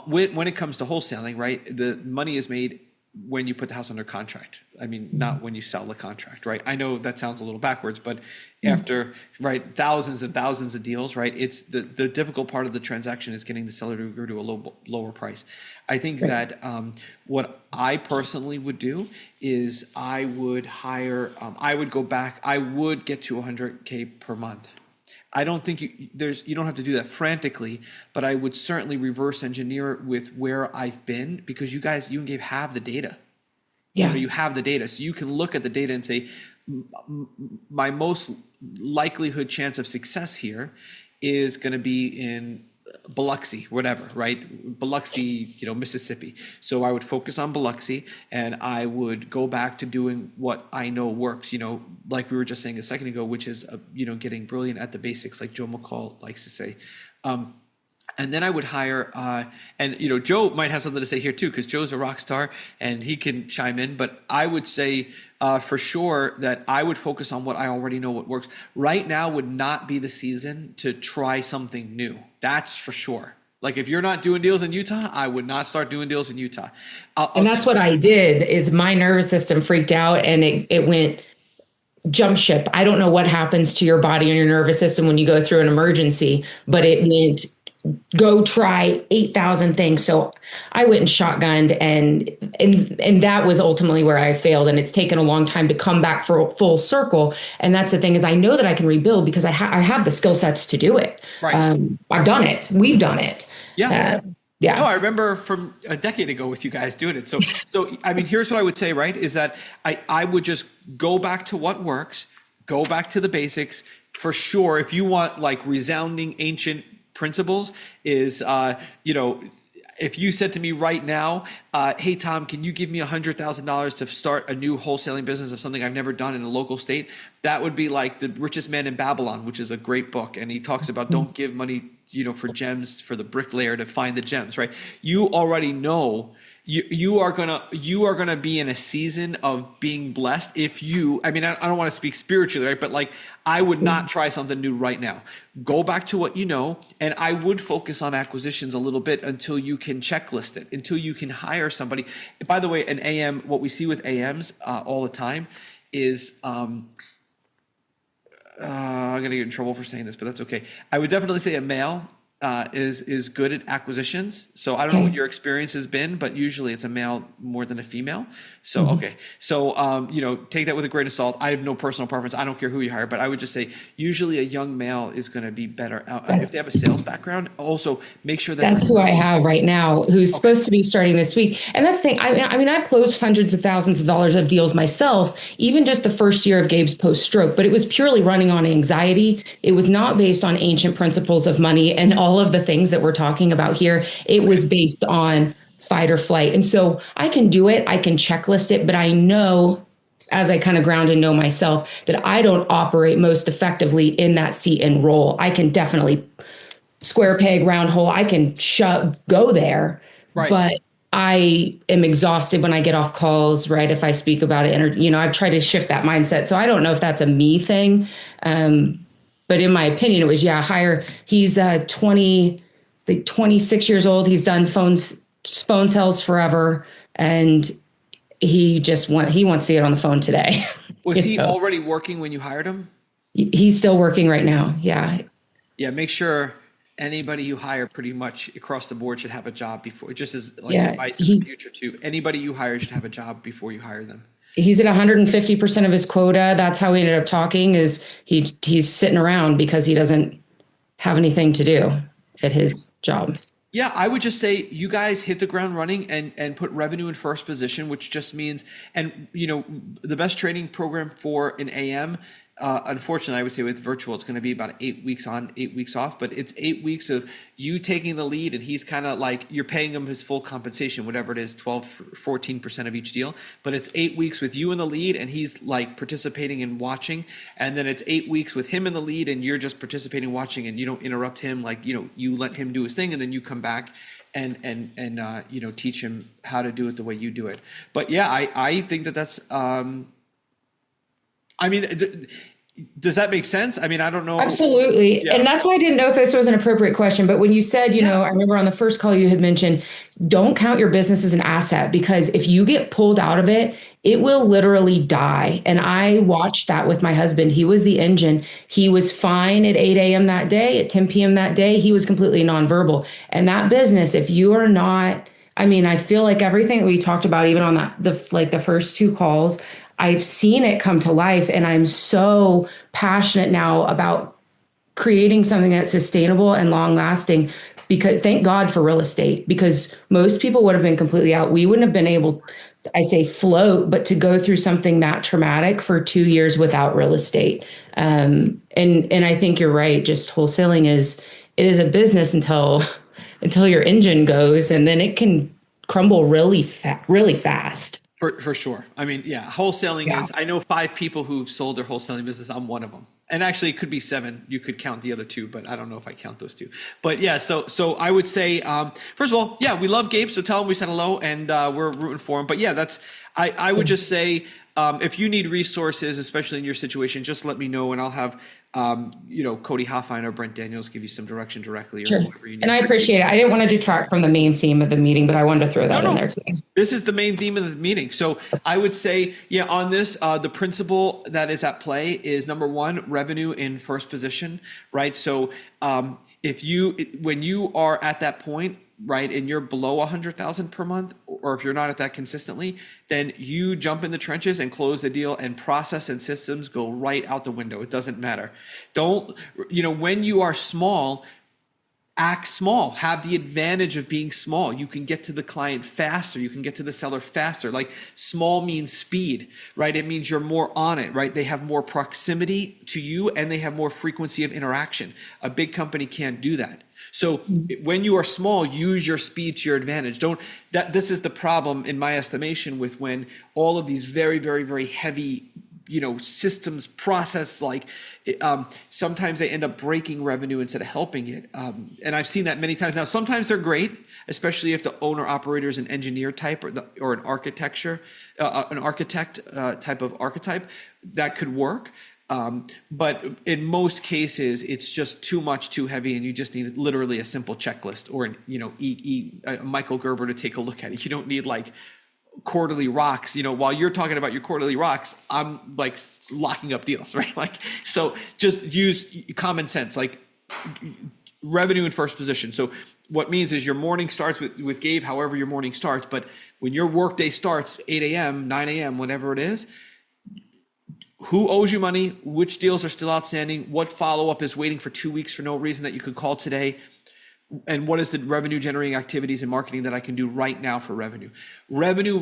when it comes to wholesaling, right? The money is made when you put the house under contract. I mean, not when you sell the contract, right? I know that sounds a little backwards, but after, right, thousands and thousands of deals, right? It's the difficult part of the transaction is getting the seller to agree to a lower price. I think that what I personally would do is I would hire, I would go back, I would get to 100K per month. I don't think you don't have to do that frantically, but I would certainly reverse engineer it with where I've been, because you and Gabe have the data. Yeah. You have the data, so you can look at the data and say, my most likelihood chance of success here is going to be in Biloxi, whatever, right? Biloxi, Mississippi. So I would focus on Biloxi, and I would go back to doing what I know works, like we were just saying a second ago, which is, getting brilliant at the basics, like Joe McCall likes to say. And then I would hire, and Joe might have something to say here too, because Joe's a rock star and he can chime in. But I would say for sure that I would focus on what I already know what works. Right now would not be the season to try something new. That's for sure. Like if you're not doing deals in Utah, I would not start doing deals in Utah. And that's what I did. Is my nervous system freaked out and it went jump ship. I don't know what happens to your body and your nervous system when you go through an emergency, but it went go try 8,000 things. So I went and shotgunned and that was ultimately where I failed. And it's taken a long time to come back for a full circle. And that's the thing is I know that I can rebuild because I have the skill sets to do it. Right. I've done it. We've done it. Yeah. Yeah. No, I remember from a decade ago with you guys doing it. So I mean, here's what I would say, right? Is that I would just go back to what works, go back to the basics for sure. If you want like resounding ancient principles is, if you said to me right now, hey, Tom, can you give me $100,000 to start a new wholesaling business of something I've never done in a local state? That would be like The Richest Man in Babylon, which is a great book. And he talks about don't give money for gems, for the bricklayer to find the gems, right? You already know you are gonna be in a season of being blessed if you, I mean, I don't want to speak spiritually, right? But like, I would not try something new right now. Go back to what you know, and I would focus on acquisitions a little bit until you can checklist it, until you can hire somebody. By the way, an AM, what we see with AMs all the time is, I'm gonna get in trouble for saying this, but that's okay. I would definitely say a male is good at acquisitions. So I don't know what your experience has been, but usually it's a male more than a female. So okay, so take that with a grain of salt. I have no personal preference. I don't care who you hire, but I would just say usually a young male is going to be better if they have a sales background. Also, make sure that That's who I have right now, who's supposed to be starting this week. And that's the thing. I mean, I've closed hundreds of thousands of dollars of deals myself, even just the first year of Gabe's post-stroke, but it was purely running on anxiety. It was not based on ancient principles of money and all of the things that we're talking about here. It was based on fight or flight. And so I can do it. I can checklist it, but I know, as I kind of ground and know myself, that I don't operate most effectively in that seat and role. I can definitely square peg, round hole. I can go there, Right. but I am exhausted when I get off calls, right? If I speak about it, and I've tried to shift that mindset. So I don't know if that's a me thing. But in my opinion, it was, hire. He's 26 years old. He's done phone sales forever. And he wants to get on the phone today. Was he already working when you hired him? He's still working right now. Yeah. Yeah. Make sure anybody you hire pretty much across the board should have a job before, just as like advice in the future too. Anybody you hire should have a job before you hire them. He's at 150% of his quota. That's how we ended up talking, is he's sitting around because he doesn't have anything to do at his job. Yeah, I would just say you guys hit the ground running and put revenue in first position, which just means, and the best training program for an AM, unfortunately, I would say with virtual, it's going to be about 8 weeks on, 8 weeks off, but it's 8 weeks of you taking the lead and he's kind of like, you're paying him his full compensation, whatever it is, 12, 14% of each deal, but it's 8 weeks with you in the lead and he's like participating and watching. And then it's 8 weeks with him in the lead and you're just participating, watching, and you don't interrupt him. Like, you let him do his thing and then you come back and teach him how to do it the way you do it. But yeah, I think that's, I mean, does that make sense? I mean, I don't know. Absolutely. Yeah. And that's why I didn't know if this was an appropriate question. But when you said, I remember on the first call you had mentioned, don't count your business as an asset, because if you get pulled out of it, it will literally die. And I watched that with my husband. He was the engine. He was fine at 8 a.m. that day, at 10 p.m. that day. He was completely nonverbal. And that business, if you are not, I mean, I feel like everything that we talked about, even on the first two calls, I've seen it come to life, and I'm so passionate now about creating something that's sustainable and long lasting, because thank God for real estate, because most people would have been completely out. We wouldn't have been able, I say float, but to go through something that traumatic for 2 years without real estate. And I think you're right. Just wholesaling it is a business until your engine goes, and then it can crumble really fast. For sure. I mean, yeah, wholesaling is, I know 5 people who've sold their wholesaling business. I'm one of them. And actually it could be 7. You could count the other 2, but I don't know if I count those 2. But yeah, so I would say, first of all, yeah, we love Gabe. So tell him we said hello and we're rooting for him. But yeah, I would just say, if you need resources, especially in your situation, just let me know and I'll have, Cody Hoffine or Brent Daniels give you some direction directly. Or sure. Whoever you need. And I appreciate it. I didn't want to detract from the main theme of the meeting, but I wanted to throw that in there too. This is the main theme of the meeting. So I would say, on this, the principle that is at play is number 1, revenue in first position, right? So when you are at that point, right, and you're below 100,000 per month, or if you're not at that consistently, then you jump in the trenches and close the deal, and process and systems go right out the window. It doesn't matter. When you are small, act small, have the advantage of being small. You can get to the client faster. You can get to the seller faster. Like, small means speed, right? It means you're more on it, right? They have more proximity to you and they have more frequency of interaction. A big company can't do that. So when you are small, use your speed to your advantage. This is the problem in my estimation with when all of these very, very, very heavy systems process, like sometimes they end up breaking revenue instead of helping it. And I've seen that many times. Now, sometimes they're great, especially if the owner operator is an engineer type or an architect type of archetype, that could work. But in most cases, it's just too much, too heavy, and you just need literally a simple checklist or Michael Gerber to take a look at it. You don't need like quarterly rocks. While you're talking about your quarterly rocks, I'm like locking up deals, right? Like, so just use common sense, like revenue in first position. So what means is your morning starts with Gabe, however your morning starts, but when your workday starts 8 a.m., 9 a.m., whatever it is, who owes you money, which deals are still outstanding, what follow-up is waiting for 2 weeks for no reason that you could call today, and what is the revenue generating activities and marketing that I can do right now for revenue. Revenue.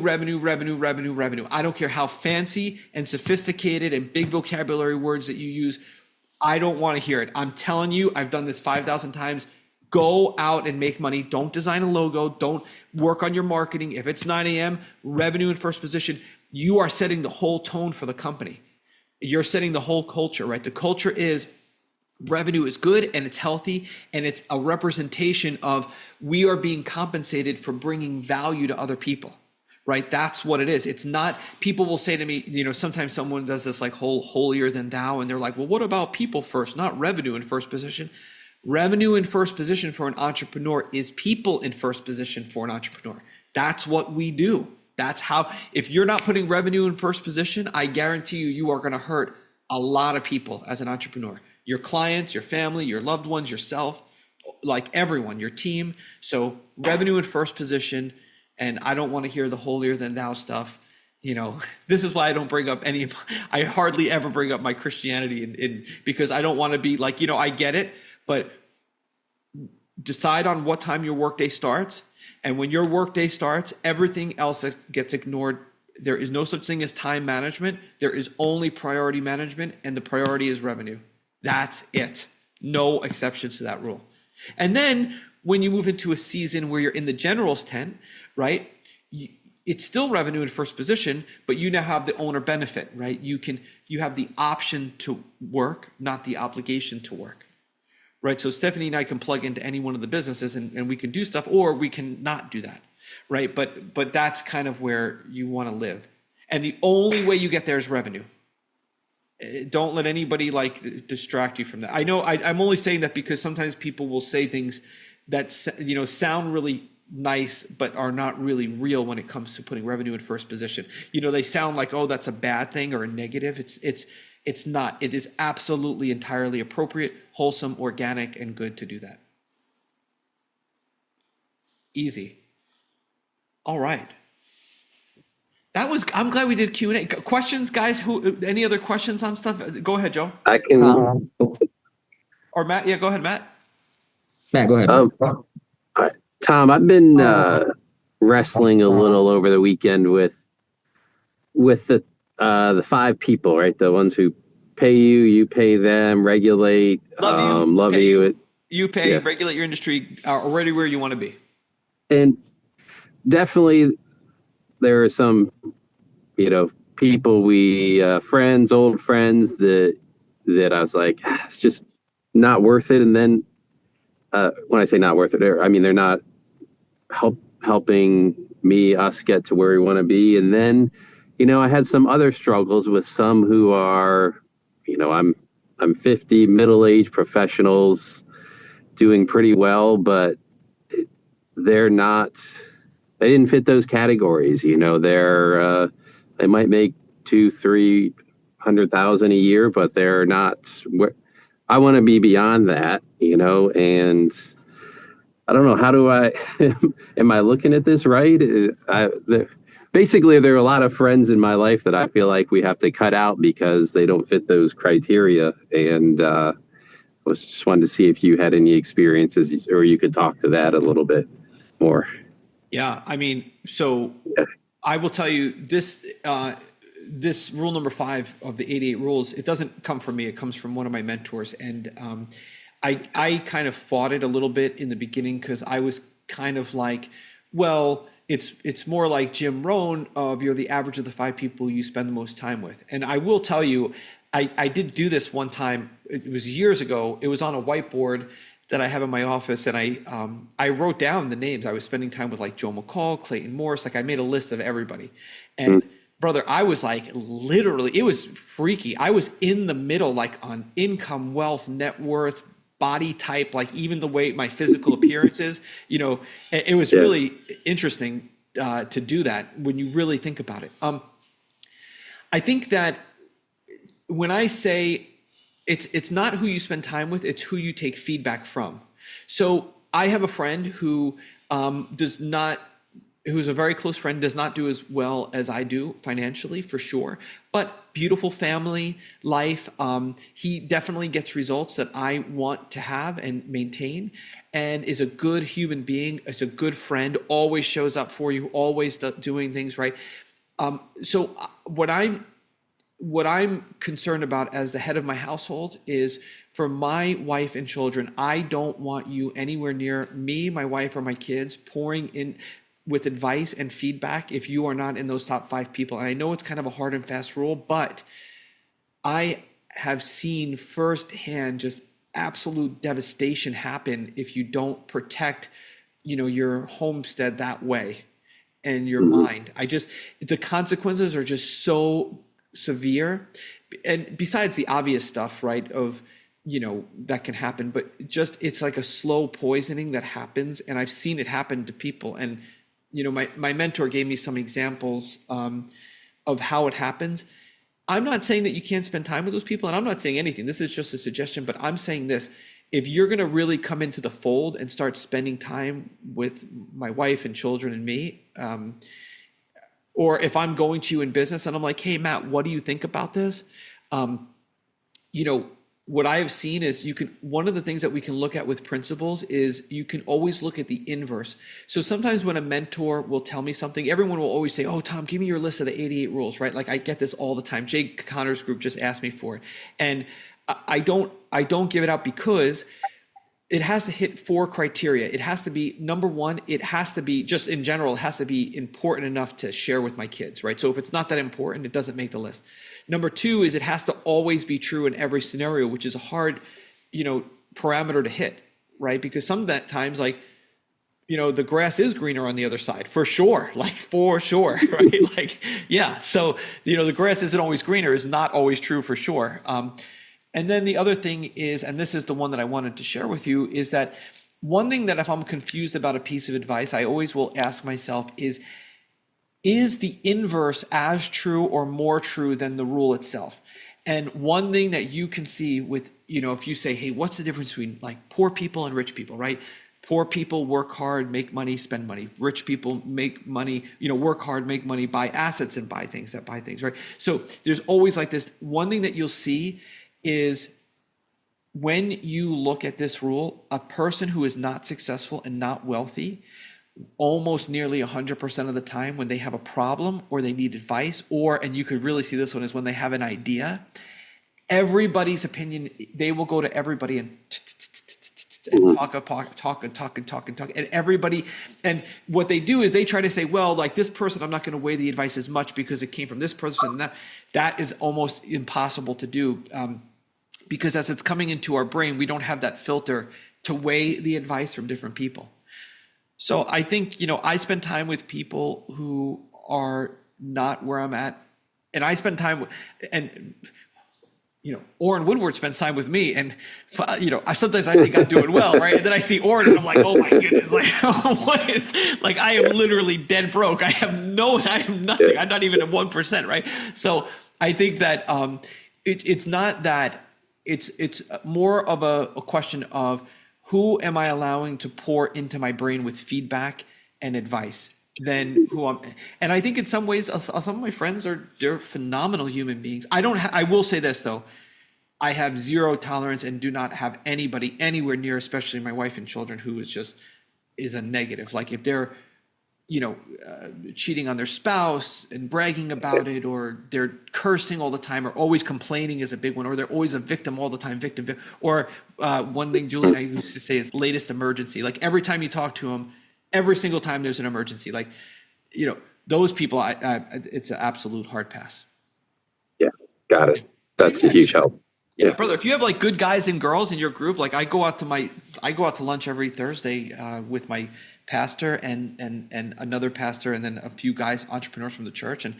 I don't care how fancy and sophisticated and big vocabulary words that you use. I don't want to hear it. I'm telling you, I've done this 5,000 times. Go out and make money. Don't design a logo. Don't work on your marketing. If it's 9 a.m., revenue in first position, you are setting the whole tone for the company. You're setting the whole culture, right? The culture is revenue is good and it's healthy, and it's a representation of we are being compensated for bringing value to other people, right? That's what it is. It's not, people will say to me, sometimes someone does this like whole holier than thou, and they're like, well, what about people first, not revenue in first position? Revenue in first position for an entrepreneur is people in first position for an entrepreneur. That's what we do. That's how, if you're not putting revenue in first position, I guarantee you are going to hurt a lot of people as an entrepreneur. Your clients, your family, your loved ones, yourself, like everyone, your team. So revenue in first position. And I don't want to hear the holier than thou stuff. This is why I don't bring up I hardly ever bring up my Christianity because I don't want to be like, I get it, but decide on what time your workday starts. And when your workday starts, everything else gets ignored. There is no such thing as time management. There is only priority management, and the priority is revenue. That's it. No exceptions to that rule. And then when you move into a season where you're in the general's tent, right? It's still revenue in first position, but you now have the owner benefit, right? You have the option to work, not the obligation to work, right? So Stephanie and I can plug into any one of the businesses and we can do stuff, or we can not do that, right? But that's kind of where you want to live. And the only way you get there is revenue. Don't let anybody like distract you from that. I know I'm only saying that because sometimes people will say things that sound really nice but are not really real when it comes to putting revenue in first position. They sound like, oh, that's a bad thing or a negative. It's not. It is absolutely entirely appropriate, wholesome, organic, and good to do that. Easy. All right. I'm glad we did Q&A. Questions, guys? Any other questions on stuff? Go ahead, Joe. I can. Or Matt. Yeah, go ahead, Matt. Matt, go ahead. Tom, I've been wrestling a little over the weekend with the 5 people, right? The ones who pay you, you pay them, regulate, love you. You pay, regulate your industry, already where you want to be. And definitely there are some, people friends, old friends that I was like, it's just not worth it. And then when I say not worth it, I mean, they're not helping us get to where we want to be. And then, I had some other struggles with some who are, I'm 50, middle-aged professionals doing pretty well, but they didn't fit those categories. They might make 200,000-300,000 a year, but they're not where I want to be beyond that, and I don't know, how do I, am I looking at this right? Basically, there are a lot of friends in my life that I feel like we have to cut out because they don't fit those criteria. And I just wanted to see if you had any experiences or you could talk to that a little bit more. Yeah, I mean, so I will tell you this, this rule number 5 of the 88 rules, it doesn't come from me. It comes from one of my mentors. And I kind of fought it a little bit in the beginning because I was kind of like, well, it's more like Jim Rohn of you're the average of the 5 people you spend the most time with. And I will tell you, I did do this one time. It was years ago. It was on a whiteboard that I have in my office, and I wrote down the names. I was spending time with like Joe McCall, Clayton Morris. Like I made a list of everybody. And brother, I was like literally, it was freaky. I was in the middle, like on income, wealth, net worth, body type, like even the way my physical appearance is. It was really interesting to do that when you really think about it. I think that when I say it's not who you spend time with, it's who you take feedback from. So I have a friend who who's a very close friend, does not do as well as I do financially, for sure, but beautiful family life. He definitely gets results that I want to have and maintain, and is a good human being, is a good friend, always shows up for you, always doing things right. So what I'm concerned about as the head of my household is for my wife and children, I don't want you anywhere near me, my wife, or my kids pouring in with advice and feedback if you are not in those top 5 people. And I know it's kind of a hard and fast rule, but I have seen firsthand just absolute devastation happen if you don't protect, your homestead that way and your mind. The consequences are just so severe. And besides the obvious stuff, right, of, that can happen, but just, it's like a slow poisoning that happens. And I've seen it happen to people. And, my mentor gave me some examples of how it happens. I'm not saying that you can't spend time with those people, and I'm not saying anything. This is just a suggestion, but I'm saying this. If you're going to really come into the fold and start spending time with my wife and children and me, or if I'm going to you in business and I'm like, hey, Matt, what do you think about this? What I have seen is one of the things that we can look at with principles is you can always look at the inverse. So sometimes when a mentor will tell me something, everyone will always say, oh, Tom, give me your list of the 88 rules, right? Like I get this all the time. Jay Connor's group just asked me for it. And I don't give it out because it has to hit 4 criteria. It has to be, number one, it has to be, just in general, it has to be important enough to share with my kids, right? So if it's not that important, it doesn't make the list. Number 2 is it has to always be true in every scenario, which is a hard, parameter to hit, right? Because sometimes, like, the grass is greener on the other side, for sure, right? Like, yeah. So, the grass isn't always greener is not always true for sure. And then the other thing is, and this is the one that I wanted to share with you, is that one thing that if I'm confused about a piece of advice, I always will ask myself is the inverse as true or more true than the rule itself? And one thing that you can see with, if you say, hey, what's the difference between like poor people and rich people, right? Poor people work hard, make money, spend money. Rich people make money, work hard, make money, buy assets and buy things, right? So there's always like this. One thing that you'll see is when you look at this rule, a person who is not successful and not wealthy, almost nearly 100% of the time when they have a problem or they need advice, and you could really see this one is when they have an idea, everybody's opinion, they will go to everybody and talk. And everybody, and what they do is they try to say, well, like this person, I'm not going to weigh the advice as much because it came from this person. And that is almost impossible to do because as it's coming into our brain, we don't have that filter to weigh the advice from different people. So I think, I spend time with people who are not where I'm at, and I spend time with, and, Orrin Woodward spends time with me, and, sometimes I think I'm doing well, right? And then I see Orrin and I'm like, oh my goodness, like, like I am literally dead broke. I am nothing. I'm not even at 1%, right? So I think that it's not that, it's more of a question of, who am I allowing to pour into my brain with feedback and advice than who I'm, and I think in some ways, some of my friends they're phenomenal human beings. I will say this though, I have zero tolerance and do not have anybody anywhere near, especially my wife and children, who is a negative. Like if they're, cheating on their spouse and bragging about it, or they're cursing all the time, or always complaining is a big one, or they're always a victim all the time, or one thing Julie and I used to say is latest emergency. Like every time you talk to them, every single time there's an emergency. Like those people, it's an absolute hard pass. Yeah, got it. That's a huge help. Yeah, brother. If you have like good guys and girls in your group, like I go out to lunch every Thursday with my pastor and another pastor, and then a few guys, entrepreneurs from the church, and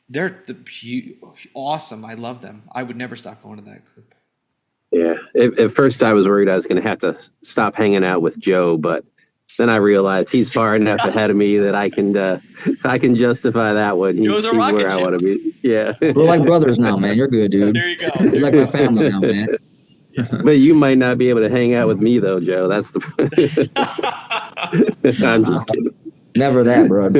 they're awesome. I love them. I would never stop going to that group. Yeah. At first, I was worried I was going to have to stop hanging out with Joe, but then I realized he's far enough ahead of me that I can justify that one. Joe's a rocket where I want to be. Yeah. We're like brothers now, man. You're good, dude. There you go. You're like my family now, man. But you might not be able to hang out with me though, Joe. That's the. I'm just kidding. Never that, bro.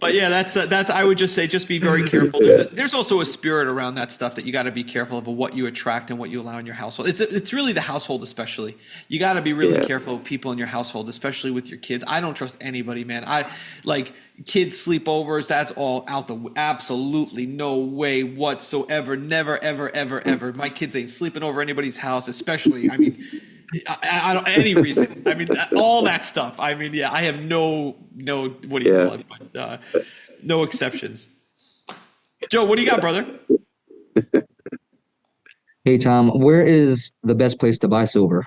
But yeah, that's. I would just say, just be very careful. There's also a spirit around that stuff that you got to be careful of what you attract and what you allow in your household. It's really the household, especially. You got to be really careful with people in your household, especially with your kids. I don't trust anybody, man. I like kids sleepovers. That's all out the. Absolutely no way whatsoever. Never, ever, ever, ever. My kids ain't sleeping over anybody's house, especially. I mean. I don't any reason. I mean, all that stuff. I mean, yeah, I have no. What do you call it? But, no exceptions. Joe, what do you got, brother? Hey, Tom, where is the best place to buy silver?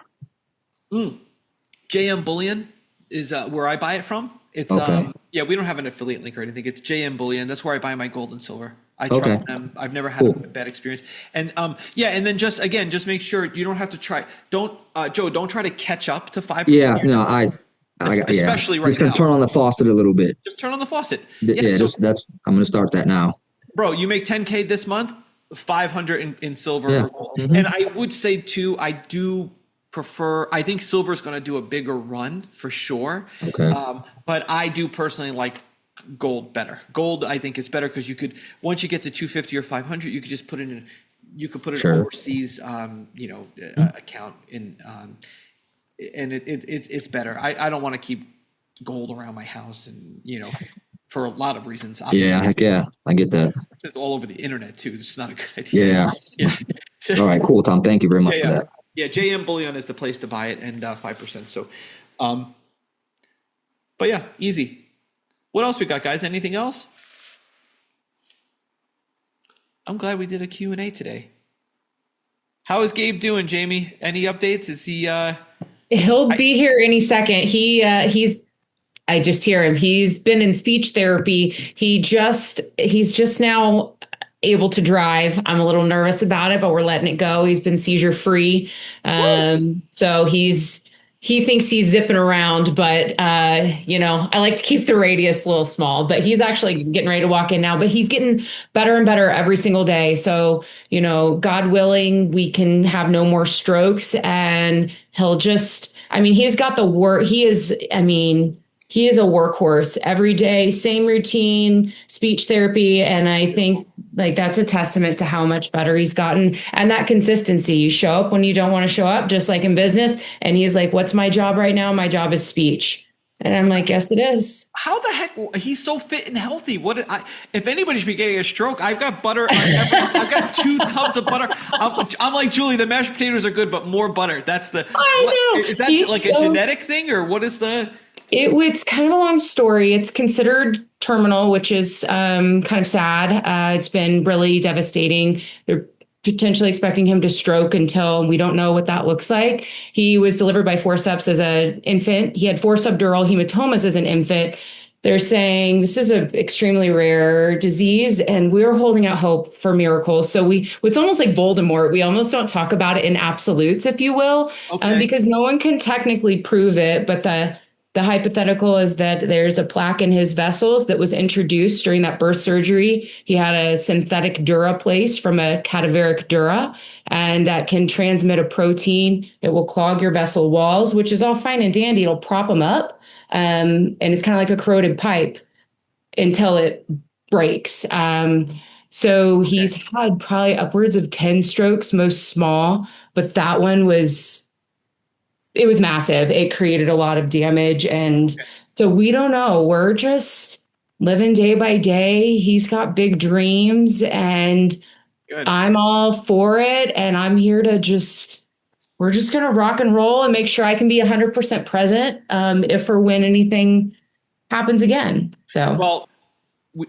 JM Bullion is where I buy it from. It's okay. We don't have an affiliate link or anything. It's JM Bullion. That's where I buy my gold and silver. I trust them. I've never had a bad experience. And and then just make sure you don't have to try. Don't Joe, don't try to catch up to 5%. Yeah, no, especially right now. Just gonna turn on the faucet a little bit. Just turn on the faucet. I'm gonna start that now. Bro, you make 10K this month, 500 in silver or gold. Mm-hmm. And I would say too, I think silver is going to do a bigger run for sure. Okay. But I do personally like gold better. Gold, I think, is better because you could, once you get to 250 or 500, you could just put it in. You could put it in overseas, account in, and it's better. I don't want to keep gold around my house, and for a lot of reasons. Obviously. Yeah, heck yeah, I get that. It's all over the internet too. It's not a good idea. Yeah. All right, cool, Tom. Thank you very much for that. Yeah, JM Bullion is the place to buy it, and 5%. So, but yeah, easy. What else we got, guys? Anything else? I'm glad we did a Q&A today. How is Gabe doing, Jamie? Any updates? Is he? He'll be here any second. He's. I just hear him. He's been in speech therapy. He's just now able to drive. I'm a little nervous about it, but we're letting it go. He's been seizure free. So he thinks he's zipping around, but I like to keep the radius a little small, but he's actually getting ready to walk in now, but he's getting better and better every single day. So, God willing, we can have no more strokes, and he'll he's got the work. He is a workhorse every day, same routine, speech therapy. And I think that's a testament to how much better he's gotten. And that consistency, you show up when you don't want to show up, just like in business. And he's like, what's my job right now? My job is speech. And I'm like, yes, it is. How the heck? He's so fit and healthy. If anybody should be getting a stroke, I've got butter. I've got 2 tubs of butter. I'm like, Julie, the mashed potatoes are good, but more butter. That's the. I know. Is that a genetic thing, or what is the? It's kind of a long story. It's considered terminal, which is kind of sad. It's been really devastating. They're potentially expecting him to stroke until we don't know what that looks like. He was delivered by forceps as an infant. He had 4 subdural hematomas as an infant. They're saying this is an extremely rare disease, and we're holding out hope for miracles. So it's almost like Voldemort. We almost don't talk about it in absolutes, if you will, because no one can technically prove it. But the hypothetical is that there's a plaque in his vessels that was introduced during that birth surgery. He had a synthetic dura placed from a cadaveric dura, and that can transmit a protein. It will clog your vessel walls, which is all fine and dandy. It'll prop them up. And it's kind of like a corroded pipe until it breaks. So he's had probably upwards of 10 strokes, most small, but that one was massive. It created a lot of damage. And so we don't know. We're just living day by day. He's got big dreams, and I'm all for it. And I'm here to we're just going to rock and roll and make sure I can be 100% present if or when anything happens again. So Well,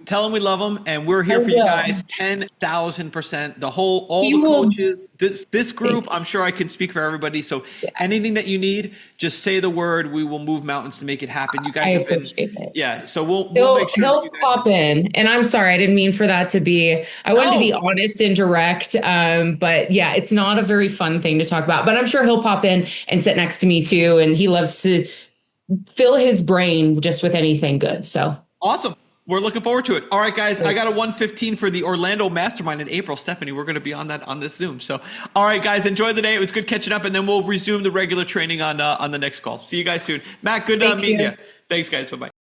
tell them we love them, and we're here I for you will. guys 10,000%. All You the will- coaches, this group, I'm sure I can speak for everybody. So anything that you need, just say the word. We will move mountains to make it happen. You guys I have been, appreciate it. yeah. So we'll He'll make sure that he'll you guys. pop in, and I'm sorry, I didn't mean for that to be. I wanted to be No. honest and direct, but yeah, it's not a very fun thing to talk about. But I'm sure he'll pop in and sit next to me too, and he loves to fill his brain just with anything good. So Awesome. We're looking forward to it. All right, guys. I got a 1:15 for the Orlando Mastermind in April. Stephanie, we're going to be on this Zoom. So, all right, guys, enjoy the day. It was good catching up, and then we'll resume the regular training on the next call. See you guys soon. Matt, good meeting you. Thanks, guys. Bye-bye.